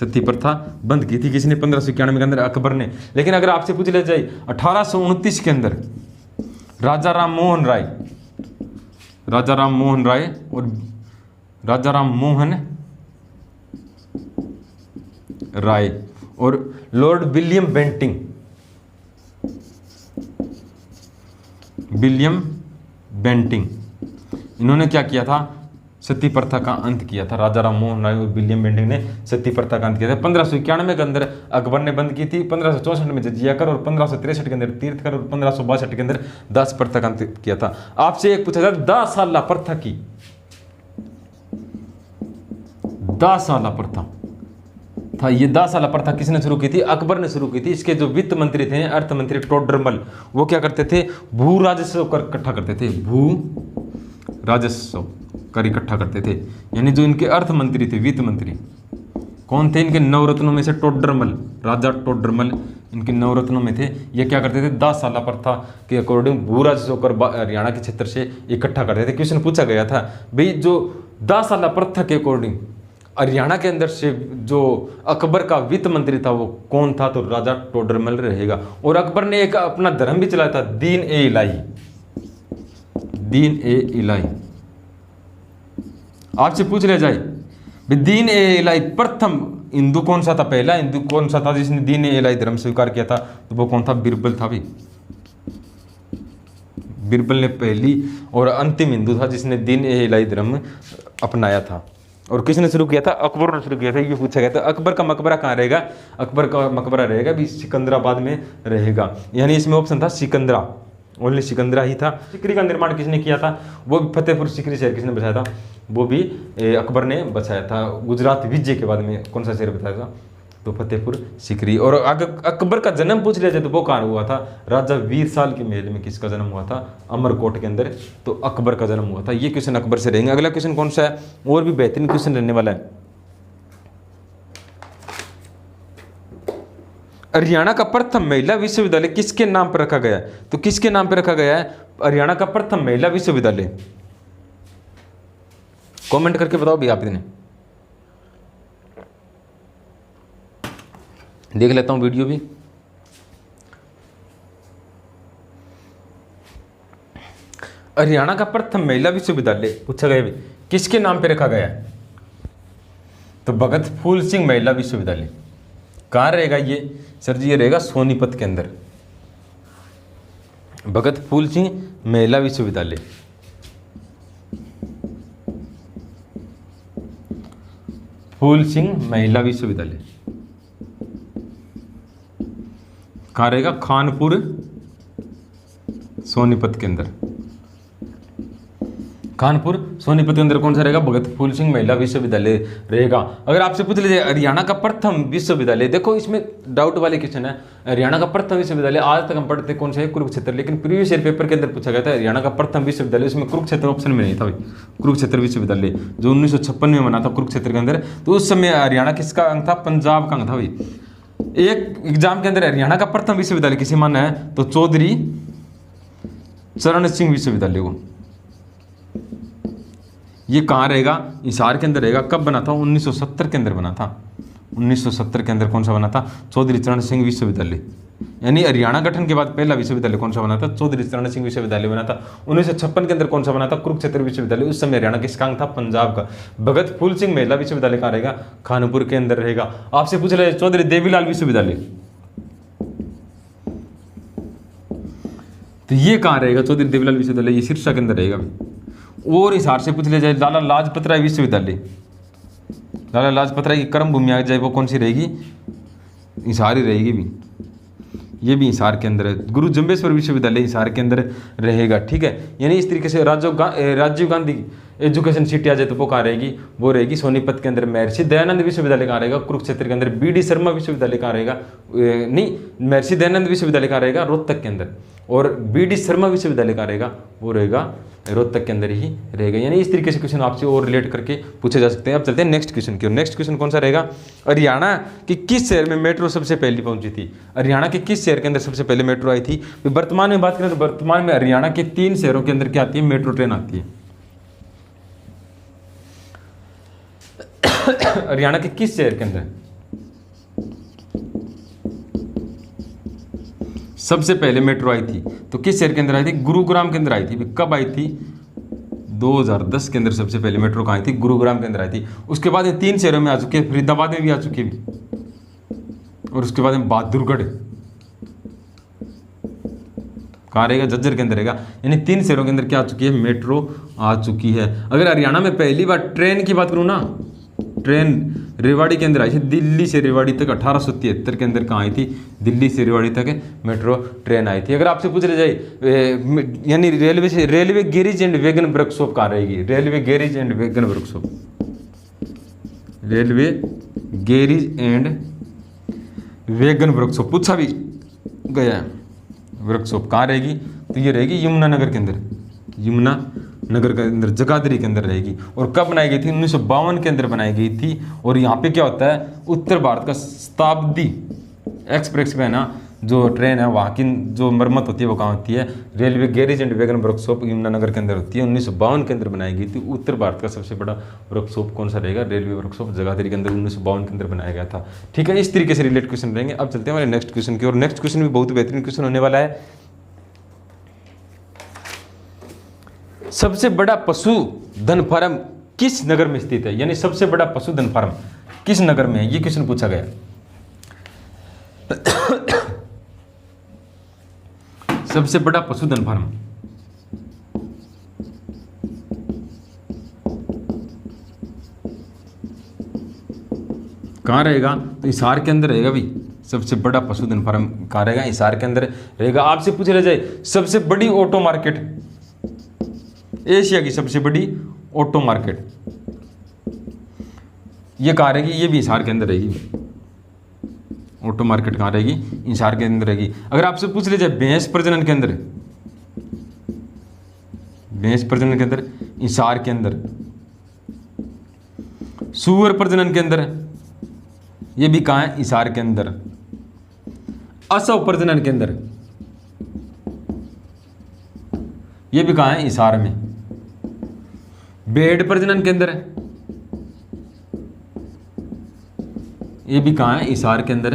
सती प्रथा बंद की थी। किसने? 1591 के अंदर अकबर ने। लेकिन अगर आपसे पूछ लिया जाए 1829 के अंदर राजा राम मोहन राय और राजा राम मोहन राय और लॉर्ड विलियम बेंटिंग इन्होंने क्या किया था? सती प्रथा का अंत किया था। राजा राम मोहन राय और विलियम बेंटिंग ने सती प्रथा का अंत किया था। 1591 के अंदर अकबर ने बंद की थी, 1564 में जजिया कर और 1563 के अंदर तीर्थकर और 1562 के अंदर दास प्रथा का अंत किया था। आपसे एक पूछा जाता दास साला प्रथा की, दास साला प्रथा था, ये दास साला प्रथा किसने शुरू की थी? अकबर ने शुरू की थी। इसके जो वित्त मंत्री थे, अर्थ मंत्री टोडरमल, वो क्या करते थे? भू राजस्व कर इकट्ठा करते थे, भू राजस्व कर इकट्ठा करते थे। यानी जो इनके अर्थ मंत्री थे, वित्त मंत्री कौन थे? इनके नवरत्नों में से टोडरमल, राजा टोडरमल इनके नवरत्नों में थे। ये क्या करते थे? 10 साला प्रथा के अकॉर्डिंग भू राजस्व कर हरियाणा के क्षेत्र से इकट्ठा करते थे। क्वेश्चन पूछा गया था भाई जो 10 साला प्रथा के अकॉर्डिंग हरियाणा के अंदर से जो अकबर का वित्त मंत्री था वो कौन था? तो राजा टोडरमल रहेगा। और अकबर ने एक अपना धर्म भी चलाया था, दीन ए इलाही, दीन ए इलाही। आपसे पूछ लिया जाए दीन ए इलाही प्रथम हिंदू कौन सा था? पहला हिंदू कौन सा था जिसने दीन ए इलाही धर्म स्वीकार किया था? तो वो कौन था? बिरबल था भाई। बिरबल ने पहली और अंतिम हिंदू था जिसने दीन ए इलाही धर्म अपनाया था। और किसने शुरू किया था? अकबर ने शुरू किया था। ये पूछा गया था। अकबर का मकबरा कहाँ रहेगा? अकबर का मकबरा रहेगा भी सिकंदराबाद में रहेगा। यानी इसमें ऑप्शन था सिकंदरा, ओनली सिकंदरा ही था। सिकरी का निर्माण किसने किया था? वो भी फतेहपुर सिकरी शहर किसने बसाया था? वो भी अकबर ने बसाया था। गुजरात विजय के बाद में कौन सा शहर बताया था? तो फतेहपुर सिकरी। और अकबर का जन्म पूछ लिया जाए तो वो कहाँ हुआ था? राजा वीरसाल के महल में किसका जन्म हुआ था? अमरकोट के अंदर। तो अकबर का जन्म हुआ था। ये क्वेश्चन अकबर से रहेंगे। अगला क्वेश्चन कौन सा है? और भी बेहतरीन क्वेश्चन रहने वाला है। हरियाणा का प्रथम महिला विश्वविद्यालय किसके नाम पर रखा गया है? तो किसके नाम पर रखा गया है हरियाणा का प्रथम महिला विश्वविद्यालय? कमेंट करके बताओ भी आप इतने। देख लेता हूं वीडियो भी। हरियाणा का प्रथम महिला विश्वविद्यालय पूछा गया भी किसके नाम पे रखा गया है? तो भगत फूल सिंह महिला विश्वविद्यालय। कहाँ रहेगा ये? सर जी ये रहेगा सोनीपत के अंदर। भगत फूल सिंह महिला विश्वविद्यालय, फूल सिंह महिला विश्वविद्यालय कहाँ रहेगा? खानपुर सोनीपत के अंदर। कानपुर सोनीपत के अंदर कौन सा रहेगा? भगत फूल सिंह महिला विश्वविद्यालय रहेगा। अगर आपसे पूछ लीजिए हरियाणा का प्रथम विश्वविद्यालय, देखो इसमें डाउट वाले क्वेश्चन है। हरियाणा का प्रथम विश्वविद्यालय आज तक हम पढ़ते कौन सा है? कुरुक्षेत्र। लेकिन प्रीवियस ईयर पेपर के अंदर पूछा गया था हरियाणा का प्रथम विश्वविद्यालय, उसमें कुरुक्षेत्र ऑप्शन में नहीं था भाई। कुरुक्षेत्र विश्वविद्यालय जो 1956 में बना था कुरुक्षेत्र के अंदर, तो उस समय हरियाणा किसका अंग था? पंजाब का अंग था भाई। एक एग्जाम के अंदर हरियाणा का प्रथम विश्वविद्यालय किसे माना है? तो चौधरी चरण सिंह विश्वविद्यालय को। ये कहाँ रहेगा? हिसार के अंदर रहेगा। कब बना था? 1970 के अंदर बना था। 1970 के अंदर कौन सा बना था? चौधरी चरण सिंह विश्वविद्यालय। यानी हरियाणा गठन के बाद पहला विश्वविद्यालय कौन सा बना था? चौधरी चरण सिंह विश्वविद्यालय बना था। 1956 के अंदर कौन सा बना था? कुरुक्षेत्र विश्वविद्यालय। उस समय हरियाणा किसका अंग था? पंजाब का। भगत फूल सिंह महिला विश्वविद्यालय कहाँ रहेगा? खानपुर के अंदर रहेगा। आपसे पूछ रहे चौधरी देवीलाल विश्वविद्यालय, तो ये कहाँ रहेगा? चौधरी देवीलाल विश्वविद्यालय ये सिरसा के अंदर रहेगा। और हिसार से पूछ लिया जाए लाला लाजपत राय विश्वविद्यालय, लाला लाजपत राय की कर्म भूमि आ जाए वो कौन सी रहेगी? हिसार ही रहेगी भी। ये भी हिसार के अंदर है। गुरु जम्बेश्वर विश्वविद्यालय हिसार के अंदर रहेगा। ठीक है, यानी इस तरीके से राजीव गांधी एजुकेशन सिटी आ जाए तो वो कहाँ रहेगी? वो रहेगी सोनीपत के अंदर। महर्षि दयानंद विश्वविद्यालय कहाँ रहेगा? कुरुक्षेत्र के अंदर। बी डी शर्मा विश्वविद्यालय कहाँ रहेगा? नहीं, महर्षि दयानंद विश्वविद्यालय कहाँ रहेगा? रोहतक के अंदर। और बी डी शर्मा विश्वविद्यालय कहाँ रहेगा? वो रहेगा रोहतक के अंदर ही रहेगा। यानी इस तरीके से क्वेश्चन आपसे और रिलेट करके पूछे जा सकते हैं। अब चलते हैं नेक्स्ट क्वेश्चन की ओर। नेक्स्ट क्वेश्चन कौन सा रहेगा? हरियाणा के किस शहर में मेट्रो सबसे पहले पहुंची थी? हरियाणा के किस शहर के अंदर सबसे पहले मेट्रो आई थी? वर्तमान में बात करें तो वर्तमान में हरियाणा के 3 शहरों के अंदर क्या आती है? मेट्रो ट्रेन आती है। हरियाणा के किस शहर के अंदर? सबसे पहले मेट्रो आई थी तो किस शहर के अंदर आई थी? गुरुग्राम के अंदर आई थी। कब आई थी? 2010 के अंदर सबसे पहले मेट्रो कहाँ आई थी? गुरुग्राम के अंदर आई थी। उसके बाद ये 3 शहरों में आ चुकी है, फरीदाबाद में भी आ चुकी है और उसके बाद में बहादुरगढ़ कहाँ रहेगा? झज्जर के अंदर रहेगा। यानी 3 शहरों के अंदर क्या आ चुकी है? मेट्रो आ चुकी है। अगर हरियाणा में पहली बार ट्रेन की बात करूँ ना, ट्रेन रेवाड़ी के अंदर आई थी, दिल्ली से रेवाड़ी तक 1873 के अंदर कहाँ आई थी? दिल्ली से रेवाड़ी तक मेट्रो ट्रेन आई थी। अगर आपसे पूछ रहे जाए यानी रेलवे से, railway garage and wagon workshop कहाँ रहेगी? Railway garage and wagon workshop, railway garage and wagon workshop पूछा भी गया है। वर्कशॉप कहाँ रहेगी? तो ये रहेगी यमुनानगर के अंदर, यमुनानगर के अंदर, जगाधरी के अंदर रहेगी। और कब बनाई गई थी? 1952 के अंदर बनाई गई थी। और यहाँ पे क्या होता है? उत्तर भारत का शताब्दी एक्सप्रेस में ना जो ट्रेन है वहाँ की जो मरम्मत होती है वो कहाँ होती है? Railway garage and wagon workshop Yamunanagar के अंदर होती है। 1952 के अंदर बनाई गई थी। उत्तर भारत का सबसे बड़ा वर्कशॉप कौन सा रहेगा? रेलवे वर्कशॉप जगाधरी के अंदर 1952 के अंदर बनाया गया था। ठीक है, इस तरीके से रिलेटेड क्वेश्चन रहेंगे। अब चलते हैं हमारे नेक्स्ट क्वेश्चन की और। नेक्स्ट क्वेश्चन भी बहुत बेहतरीन क्वेश्चन होने वाला है। सबसे बड़ा पशुधन फार्म किस नगर में स्थित है? यानी सबसे बड़ा पशुधन फार्म किस नगर में है? ये क्वेश्चन पूछा गया। सबसे बड़ा पशुधन फार्म कहाँ रहेगा? तो हिसार के अंदर रहेगा भाई। सबसे बड़ा पशुधन फार्म कहाँ रहेगा? हिसार के अंदर रहेगा। आपसे पूछ रहा जाए सबसे बड़ी ऑटो मार्केट, एशिया की सबसे बड़ी ऑटो मार्केट, ये कहाँ रहेगी? ये भी हिसार के अंदर रहेगी। ऑटो मार्केट कहाँ रहेगी? हिसार के अंदर रहेगी। अगर आपसे पूछ ले जाए भैंस प्रजनन के अंदर, भैंस प्रजनन के अंदर हिसार के अंदर, सूअर प्रजनन के अंदर ये भी कहाँ है? हिसार के अंदर। असव प्रजनन के अंदर ये भी कहाँ है? हिसार में। भेड़ प्रजनन के अंदर ये भी कहाँ है? हिसार के अंदर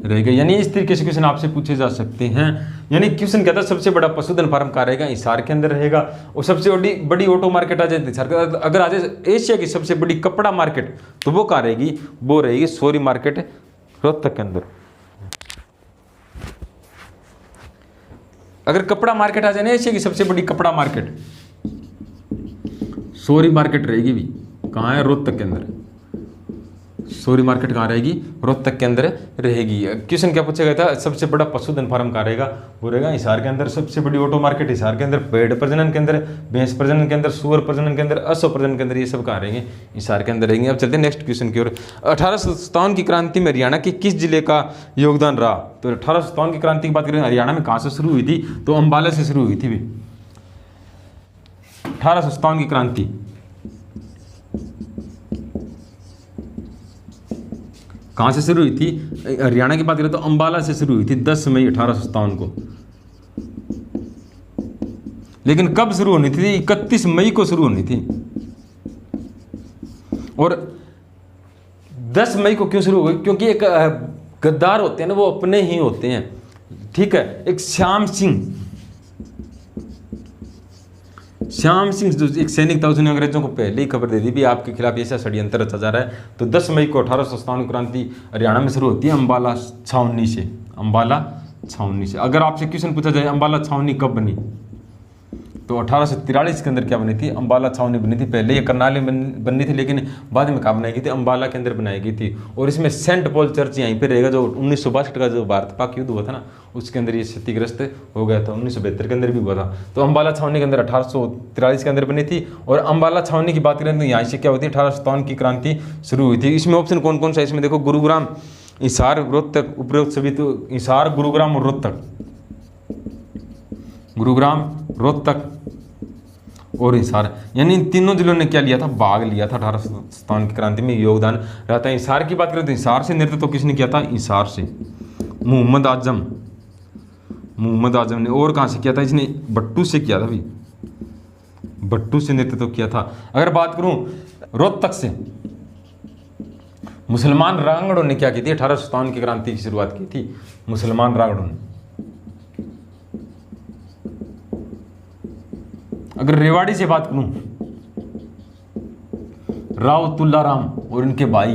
रहेगा। यानी इस तरीके से क्वेश्चन आपसे पूछे जा सकते हैं। यानी क्वेश्चन कहता है सबसे बड़ा पशुधन फार्म कहाँ रहेगा? हिसार के अंदर रहेगा। और सबसे बड़ी ऑटो मार्केट आ जाए हिसार के। अगर आ जाए एशिया की सबसे बड़ी कपड़ा मार्केट तो वो कहाँ रहेगी? वो रहेगी सोरी मार्केट रोहतक के अंदर। अगर कपड़ा मार्केट आ जाए ना एशिया की सबसे बड़ी कपड़ा मार्केट, सोरी मार्केट रहेगी भी। कहाँ है? रोहतक के अंदर। सोरी मार्केट कहाँ रहेगी? रोहतक के अंदर रहेगी। क्वेश्चन क्या पूछा गया था? सबसे बड़ा पशुधन फार्म कहाँ रहेगा? वो रहेगा हिसार के अंदर। सबसे बड़ी ऑटो मार्केट हिसार के अंदर, भेड़ प्रजनन के अंदर, भैंस प्रजनन के अंदर, सूअर प्रजनन के अंदर, असव प्रजनन के अंदर, ये सब कहाँ रहेंगे? हिसार के अंदर रहेंगे। अब चलते हैं नेक्स्ट क्वेश्चन की ओर। 1857 की क्रांति में हरियाणा के किस जिले का योगदान रहा? तो 1857 की क्रांति की बात करें हरियाणा में कहाँ से शुरू हुई थी? तो अंबाला से शुरू हुई थी। 1857 की क्रांति कहाँ से शुरू हुई थी? हरियाणा की बात करें तो अंबाला से शुरू हुई थी 10 मई 1857 को। लेकिन कब शुरू होनी थी? 31 मई को शुरू होनी थी। और 10 मई को क्यों शुरू हुई? क्योंकि एक गद्दार होते हैं ना, वो अपने ही होते हैं। ठीक है, एक श्याम सिंह जो एक सैनिक था, उसने अंग्रेजों को पहले ही खबर दे दी भी आपके खिलाफ ऐसा षड्यंत्र रचा जा रहा है। तो 10 मई को 1857 क्रांति हरियाणा में शुरू होती है अंबाला छावनी से। अंबाला छावनी से। अगर आपसे क्वेश्चन पूछा जाए अंबाला छावनी कब बनी, तो 1843 के अंदर क्या बनी थी? अंबाला छावनी बनी थी। पहले ये करनाल में बननी थी, लेकिन बाद में कहाँ बनाई गई थी? अंबाला के अंदर बनाई गई थी। और इसमें सेंट पॉल चर्च यहीं पे रहेगा। जो 1962 का जो भारत पाक युद्ध हुआ था ना, उसके अंदर ये क्षतिग्रस्त हो गया था। 1972 के अंदर भी हुआ था। तो अंबाला छावनी के अंदर 1843 के अंदर बनी थी। और अंबाला छावनी की बात करें तो यहाँ से क्या होती है? 1857 की क्रांति शुरू हुई थी। इसमें ऑप्शन कौन कौन सा है? इसमें देखो, गुरुग्राम, हिसार, रोहतक, उपरोक्त सभी। तो हिसार, गुरुग्राम और रोहतक, गुरुग्राम, रोहतक और हिसार, यानी इन तीनों जिलों ने क्या लिया था? भाग लिया था 1857 की क्रांति में। योगदान रहता है। हिसार की बात करें तो हिसार से नेतृत्व किसने किया था? हिसार से मोहम्मद आजम ने। और कहाँ से किया था? इसने भट्टू से किया था भाई, भट्टू से नेतृत्व किया था। अगर बात करूं रोहतक से, मुसलमान रांगड़ों ने क्या की थी? 1857 की क्रांति की शुरुआत की थी मुसलमान रांगड़ों ने। अगर रेवाड़ी से बात करूं, राव तुल्लाराम और इनके भाई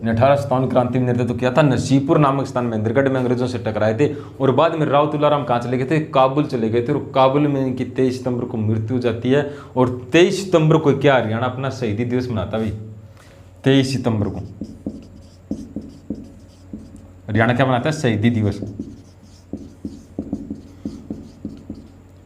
ने 1857 क्रांति में नेतृत्व किया था। नसीबपुर नामक स्थान में इंद्रगढ़ में अंग्रेजों से टकराए थे और बाद में राव तुल्लाराम कहाँ चले गए थे? काबुल चले गए थे और काबुल में इनकी 23 सितंबर को मृत्यु हो जाती है। और 23 सितंबर को क्या हरियाणा अपना शहीदी दिवस मनाता भाई? 23 सितंबर को हरियाणा क्या मनाता है? शहीदी दिवस।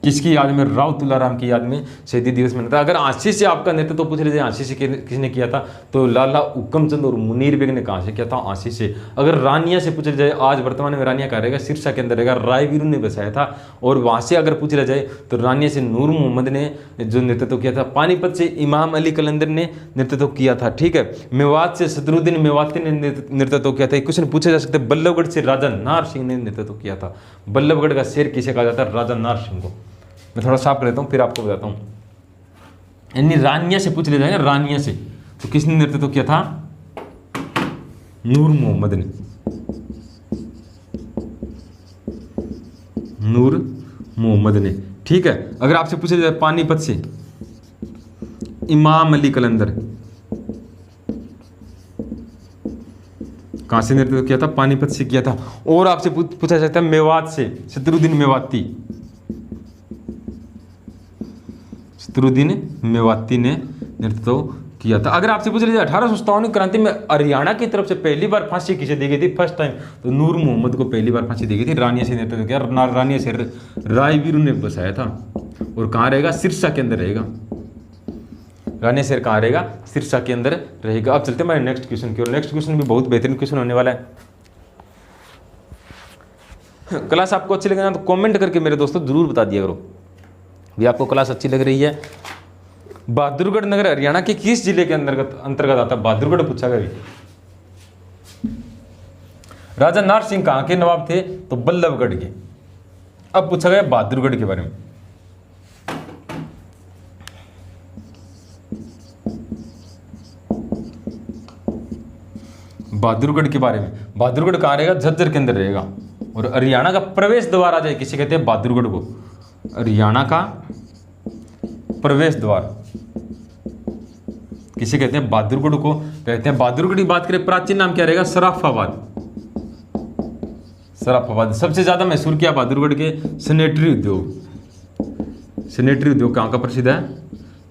किसकी याद में? राव तुल्लाराम की याद में शहीदी दिवस मनाता है। अगर आशी से आपका नेतृत्व तो पूछ लीजिए आशी से किसने किया था? तो लाला हुक्मचंद और मुनीर बेग ने कहाँ से किया था? आशी से। अगर रानिया से पूछ जाए, आज वर्तमान में रानिया कहाँ रहेगा? सिरसा के अंदर रहेगा, रायवीरू ने बसाया था। और वहाँ से अगर पूछ जाए तो रानिया से नूर मोहम्मद ने जो नेतृत्व किया था। पानीपत से इमाम अली कलंदर ने नेतृत्व किया था, ठीक है। मेवात से सदरुद्दीन मेवाती ने नेतृत्व किया था। क्वेश्चन पूछे जा सकते हैं। बल्लभगढ़ से राजा नार सिंह ने नेतृत्व किया था। बल्लभगढ़ का शेर किसे कहा जाता है? राजा नार सिंह को। मैं थोड़ा साफ कर देता हूँ फिर आपको बताता हूँ। यानी रानिया से पूछ लिया जाएगा, रानिया से तो किसने नेतृत्व किया था? नूर मोहम्मद ने। नूर मोहम्मद ने, ठीक है। अगर आपसे पूछा जाए पानीपत से इमाम अली कलंदर कहां से नेतृत्व किया था? पानीपत से किया था। और आपसे पूछा जाता है मेवात से सदरुद्दीन मेवाती। सदरुद्दीन मेवाती ने नेतृत्व किया था। अगर आपसे पूछ लीजिए 1857 क्रांति में हरियाणा की तरफ से पहली बार फांसी किसे दी गई थी? फर्स्ट टाइम तो नूर मोहम्मद को पहली बार फांसी दी गई थी। रानिया से नेतृत्व किया। रानिया से रायवीरू ने बसाया था। और कहाँ रहेगा? सिरसा के अंदर रहेगा। रानिया शेर कहाँ रहेगा? सिरसा के अंदर रहेगा। अब चलते हैं हमारे नेक्स्ट क्वेश्चन की ओर। नेक्स्ट क्वेश्चन भी बहुत बेहतरीन क्वेश्चन होने वाला है। क्लास आपको अच्छी लगे ना तो कमेंट करके मेरे दोस्तों जरूर बता दिया करो भी आपको क्लास अच्छी लग रही है। बहादुरगढ़ नगर हरियाणा के किस जिले के अंतर्गत आता है? बहादुरगढ़ पूछा गया। राजा नार सिंह कहां के नवाब थे? तो बल्लभगढ़ के। अब पूछा गया बहादुरगढ़ के बारे में। बहादुरगढ़ के बारे में, बहादुरगढ़ कहां रहेगा? झज्जर के अंदर रहेगा। और हरियाणा का प्रवेश द्वार आ जाए किसे कहते हैं? बहादुरगढ़ को। हरियाणा का प्रवेश द्वार किसे कहते हैं? बहादुरगढ़ को कहते हैं। बहादुरगढ़ की बात करें प्राचीन नाम क्या रहेगा? सराफाबाद। सराफाबाद सबसे ज्यादा मशहूर किया बहादुरगढ़ के सैनिटरी उद्योग। सैनिटरी उद्योग कहां का प्रसिद्ध है?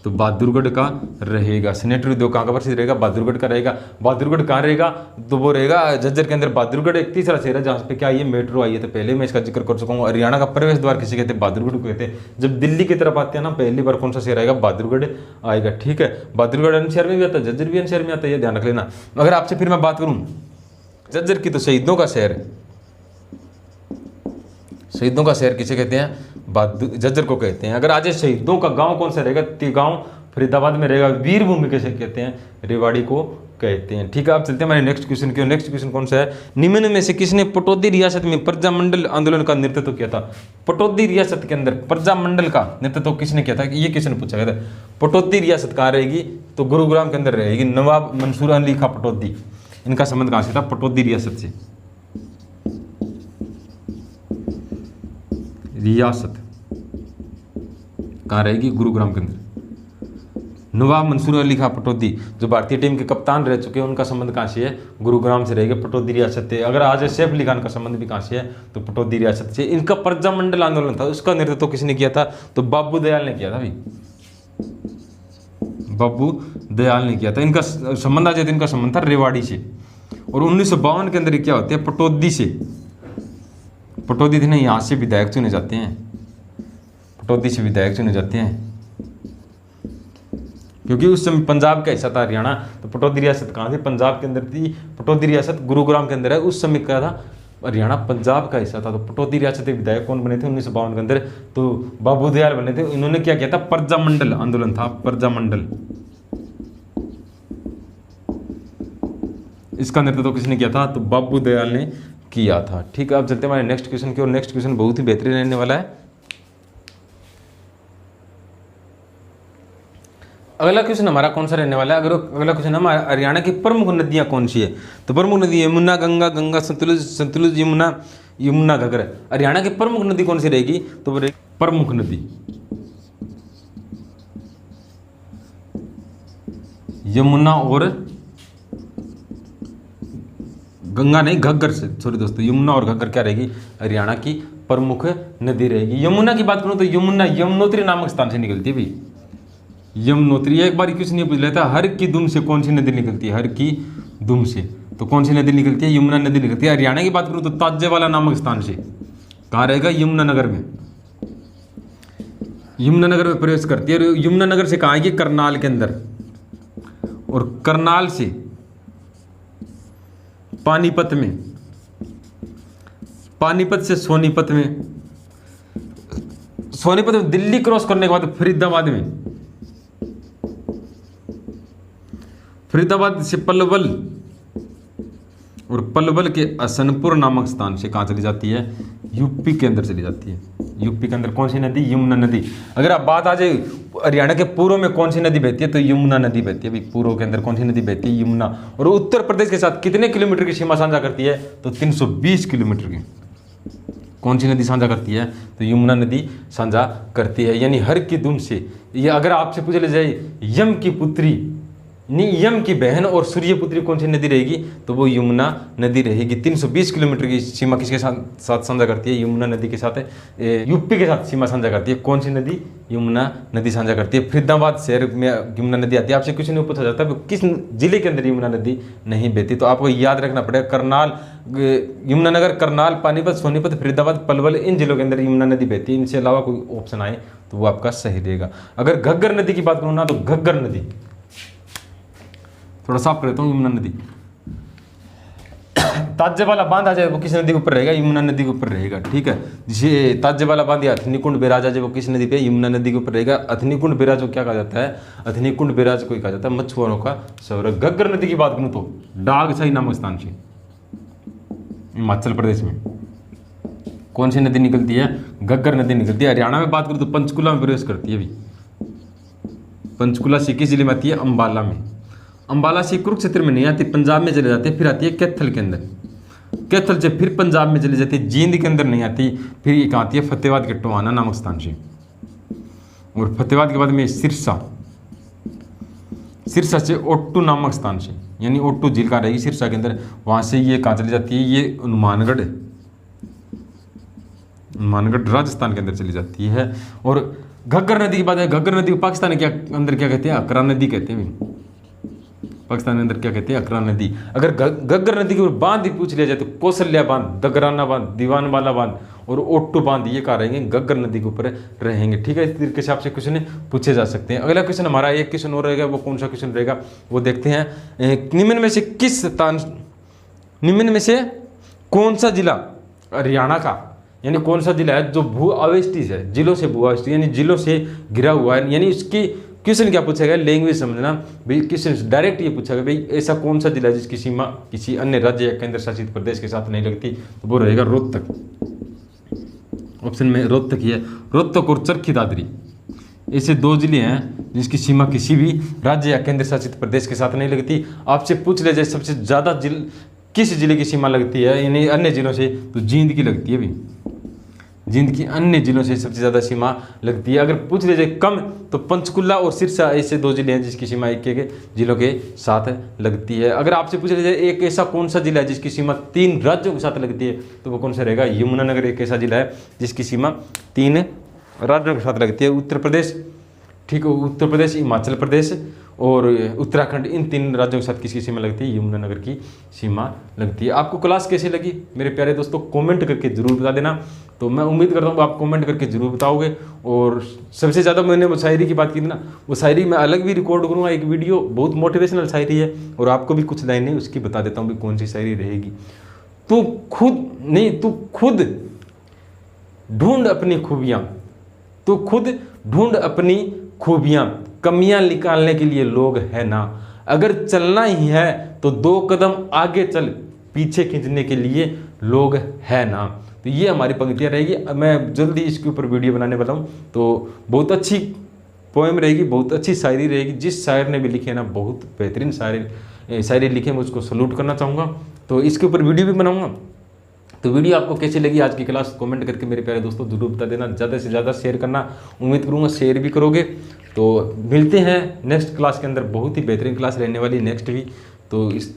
तो बहादुरगढ़ का रहेगा। सैनिटरी उद्योग कहां का प्रसिद्ध रहेगा? बहादुरगढ़ का रहेगा। बहादुरगढ़ कहां रहेगा? तो वो रहेगा झज्जर के अंदर। बहादुरगढ़ एक तीसरा शहर है जहां पे क्या ये मेट्रो आई है। तो पहले मैं इसका जिक्र कर चुका हूँ। हरियाणा का प्रवेश द्वार किसे कहते हैं? बहादुरगढ़ को कहते हैं। जब दिल्ली की तरफ आते हैं ना पहली बार कौन सा शहर आएगा? बहादुरगढ़ आएगा, ठीक है। बहादुरगढ़ अन्य शहर में भी आता है, झज्जर भी अन्य शहर में आता है, ये ध्यान रख लेना। अगर आपसे फिर मैं बात करूं झज्जर की तो शहीदों का शहर है। शहीदों का शहर किसे कहते हैं? झज्जर को कहते हैं। अगर आज शहीदों का गांव कौन सा रहेगा? तिगांव फरीदाबाद में रहेगा। वीरभूमि कैसे कहते हैं? रेवाड़ी को कहते हैं, ठीक है। आप चलते हैं हमारे नेक्स्ट क्वेश्चन की। नेक्स्ट क्वेश्चन कौन सा है? निम्न में से किसने पटौदी रियासत में प्रजामंडल आंदोलन का नेतृत्व किया था? पटौदी रियासत के अंदर प्रजामंडल का नेतृत्व किसने किया था? ये क्वेश्चन पूछा गया था। पटौदी रियासत कहाँ रहेगी? तो गुरुग्राम के अंदर रहेगी। नवाब मंसूर अली खां पटौदी, इनका संबंध कहाँ से था? पटौदी रियासत से। रियासत कहाँ रहेगी? गुरुग्राम के अंदर। नवाब मंसूर अली खां पटौदी जो भारतीय टीम के कप्तान रह चुके हैं, उनका संबंध कहाँ से है? गुरुग्राम से रहेगा, पटौदी रियासत से। अगर आज सैफ अली खान का संबंध भी कहाँ से है? तो पटौदी रियासत से। इनका प्रजामंडल आंदोलन था, उसका नेतृत्व किसने किया था? तो बाबू दयाल ने किया था भाई। बाबू दयाल ने किया था। इनका संबंध आ जाए तो इनका संबंध था रेवाड़ी से। और 1952 के अंदर क्या होते हैं? पटौदी से। पटौदी थे ना, यहाँ से विधायक चुने जाते हैं। पटौदी से विधायक चुने जाते हैं क्योंकि उस समय पंजाब का हिस्सा था हरियाणा। तो पटौदी रियासत कहाँ थी? पंजाब के अंदर थी। पटौदी रियासत गुरुग्राम के अंदर है। उस समय क्या था? हरियाणा पंजाब का हिस्सा था। तो पटौदी रियासत के विधायक कौन बने थे 1952 के अंदर? तो बाबू दयाल बने थे। इन्होंने क्या किया था? प्रजामंडल आंदोलन था, प्रजामंडल। इसका नेतृत्व किसने किया था? तो बाबू दयाल ने किया था, ठीक है। अब चलते हैं हमारे नेक्स्ट क्वेश्चन की और। नेक्स्ट क्वेश्चन बहुत ही बेहतरीन रहने वाला है। अगला क्वेश्चन हमारा कौन सा रहने वाला है? अगर अगला क्वेश्चन हमारा हरियाणा की प्रमुख नदियां कौन सी है? तो प्रमुख नदी यमुना, गंगा, गंगा सतलुज, यमुना, यमुना घाघरा। हरियाणा की प्रमुख नदी कौन सी रहेगी? तो प्रमुख नदी यमुना और गंगा नहीं, घग्गर से, सॉरी दोस्तों, यमुना और घग्गर क्या रहेगी, हरियाणा की प्रमुख नदी रहेगी। यमुना की बात करूं तो यमुना यमुनोत्री नामक स्थान से निकलती है भाई। यमुनोत्री, एक बार क्वेश्चन ये पूछ लेता है, हर की दुम से कौन सी नदी निकलती है, हर की दुम से, तो कौन सी नदी निकलती है, यमुना नदी निकलती है। हरियाणा की बात करूं तो ताजेवाला नामक स्थान से, कहाँ रहेगा, यमुनानगर में, यमुनानगर में प्रवेश करती है। और यमुनानगर से कहाँ आएगी, करनाल के अंदर, और करनाल से पानीपत में, पानीपत से सोनीपत में, सोनीपत में दिल्ली क्रॉस करने के बाद फरीदाबाद में, फरीदाबाद से पलवल, और पलवल के असनपुर नामक स्थान से कहाँ चली जाती है, यूपी के अंदर चली जाती है। यूपी के अंदर कौन सी नदी, यमुना नदी। अगर आप बात आ जाए हरियाणा के पूर्व में कौन सी नदी बहती है, तो यमुना नदी बहती है भाई। पूर्व के अंदर कौन सी नदी बहती है, यमुना। और उत्तर प्रदेश के साथ कितने किलोमीटर की सीमा साझा करती है, तो 320 किलोमीटर की। कौन सी नदी साझा करती है, तो यमुना नदी साझा करती है। यानी हर की दुम से, ये अगर आपसे पूछ ले जाए यम की पुत्री, यम की बहन और सूर्यपुत्री कौन सी नदी रहेगी, तो वो यमुना नदी रहेगी। 320 किलोमीटर की सीमा किसके साथ साझा करती है, यमुना नदी के साथ, यूपी के साथ सीमा साझा करती है। कौन सी नदी, यमुना नदी साझा करती है। फरीदाबाद शहर में यमुना नदी आती है। आपसे कुछ नहीं पूछा जाता किस जिले के अंदर यमुना नदी नहीं बहती, तो आपको याद रखना पड़ेगा, करनाल, यमुनानगर, करनाल, पानीपत, सोनीपत, फरीदाबाद, पलवल, इन जिलों के अंदर यमुना नदी बहती है। इनसे अलावा कोई ऑप्शन आए तो वो आपका सही रहेगा। अगर घग्गर नदी की बात करूँ ना, तो घग्गर नदी, थोड़ा साफ कर देता हूँ, यमुना नदी, ताजेवाला बांध आ जाए वो किस नदी के ऊपर रहेगा, यमुना नदी के ऊपर रहेगा। ठीक है, जिसे ताजेवाला बांध या अथनीकुंड बैराज आ जाए वो किस नदी पे, यमुना नदी के ऊपर रहेगा। अथनीकुंड बैराज को क्या कहा जाता है, अथनीकुंड बैराज को कहा जाता है मछुआरों का स्वर्ग। घग्गर नदी की बात करूँ तो डागसाई नामक स्थान से, हिमाचल प्रदेश में कौन सी नदी निकलती है, घग्गर नदी निकलती है। हरियाणा में बात करूँ तो पंचकुला में प्रवेश करती है अभी। पंचकुला से किस जिले में आती है, अंबाला में। अंबाला से कुरुक्षेत्र में नहीं आती, पंजाब में चले जाते हैं, फिर आती है कैथल के अंदर, कैथल से फिर पंजाब में चली जाती है, जींद के अंदर नहीं आती, फिर एक आती है फतेहाबाद के टोहाना नामक स्थान से। और फतेहाबाद के बाद में सिरसा, सिरसा से ओट्टू नामक स्थान से, यानी ओट्टू झील का रहेगी सिरसा के अंदर, वहां से ये कहाँ चली जाती है, ये हनुमानगढ़, हनुमानगढ़ राजस्थान के अंदर चली जाती है। और घग्गर नदी की बात है, घग्गर नदी को पाकिस्तान के अंदर क्या कहते हैं, अकरा नदी कहते हैं। पाकिस्तान के अंदर क्या कहते हैं, अकरा नदी। अगर घग्गर नदी के ऊपर बांध ही पूछ लिया जाए तो कौशल्या बांध, दगराना बांध, दीवानवाला बांध और ओट्टू बांध, ये कहाँ रहेंगे, घग्गर नदी के ऊपर रहेंगे। ठीक है, इस तरीके से आपसे क्वेश्चन पूछे जा सकते हैं। अगला क्वेश्चन हमारा एक क्वेश्चन और रहेगा, वो कौन सा क्वेश्चन रहेगा वो देखते हैं। निम्न में से किस स्थान, निम्न में से कौन सा जिला हरियाणा का, यानी कौन सा जिला है जो भू अवेष्टित है, जिलों से भू अवेष्टित, यानी जिलों से घिरा हुआ है। यानी इसकी क्वेश्चन क्या पूछा गया, लैंग्वेज समझना भाई। क्वेश्चन डायरेक्ट ये पूछा गया भाई ऐसा कौन सा जिला है जिसकी सीमा किसी अन्य राज्य या केंद्र शासित प्रदेश के साथ नहीं लगती, तो वो रहेगा रोहतक। ऑप्शन में रोहतक ही है। रोहतक और चरखी दादरी ऐसे दो जिले हैं जिसकी सीमा किसी भी राज्य या केंद्र शासित प्रदेश के साथ नहीं लगती। आपसे पूछ ले जाए सबसे ज़्यादा किस जिले की सीमा लगती है, यानी अन्य जिलों से, तो जींद की लगती है भी। जींद की अन्य जिलों से सबसे ज़्यादा सीमा लगती है। अगर पूछ ले जाए कम, तो पंचकुला और सिरसा ऐसे दो जिले हैं जिसकी सीमा एक के जिलों के साथ लगती है। अगर आपसे पूछ ले जाए एक ऐसा कौन सा जिला है जिसकी सीमा 3 राज्यों के साथ लगती है, तो वो कौन सा रहेगा, यमुनानगर एक ऐसा जिला है जिसकी सीमा 3 राज्यों के साथ लगती है। उत्तर प्रदेश, ठीक है, उत्तर प्रदेश, हिमाचल प्रदेश और उत्तराखंड, इन 3 राज्यों के साथ किसकी सीमा लगती है, यमुनानगर की सीमा लगती है। आपको क्लास कैसी लगी मेरे प्यारे दोस्तों, कमेंट करके जरूर बता देना। तो मैं उम्मीद करता हूँ आप कमेंट करके जरूर बताओगे। और सबसे ज़्यादा मैंने वो शायरी की बात की थी ना, वो शायरी मैं अलग भी रिकॉर्ड करूँगा, एक वीडियो, बहुत मोटिवेशनल शायरी है। और आपको भी कुछ लाइनें उसकी बता देता हूँ भी कौन सी शायरी रहेगी। तू खुद ढूंढ अपनी खूबियाँ, तू खुद ढूंढ अपनी खूबियाँ, कमियां निकालने के लिए लोग है ना। अगर चलना ही है तो 2 कदम आगे चल, पीछे खींचने के लिए लोग है ना। तो ये हमारी पंक्तियां रहेगी। मैं जल्दी इसके ऊपर वीडियो बनाने वाला हूँ। तो बहुत अच्छी पोएम रहेगी, बहुत अच्छी शायरी रहेगी। जिस शायर ने भी लिखी है ना, बहुत बेहतरीन शायरी लिखे, मैं उसको सल्यूट करना चाहूँगा। तो इसके ऊपर वीडियो भी बनाऊँगा। तो वीडियो आपको कैसी लगी आज की क्लास कमेंट करके मेरे प्यारे दोस्तों जरूर बता देना। ज़्यादा से ज़्यादा शेयर करना, उम्मीद करूँगा शेयर भी करोगे। तो मिलते हैं नेक्स्ट क्लास के अंदर, बहुत ही बेहतरीन क्लास रहने वाली नेक्स्ट भी। तो इस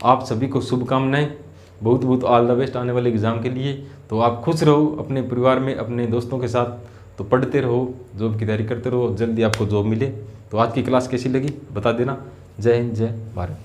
आप सभी को शुभकामनाएं, बहुत बहुत ऑल द बेस्ट आने वाले एग्ज़ाम के लिए। तो आप खुश रहो अपने परिवार में, अपने दोस्तों के साथ, तो पढ़ते रहो, जॉब की तैयारी करते रहो, जल्दी आपको जॉब मिले। तो आज की क्लास कैसी लगी बता देना। जय हिंद, जय भारत।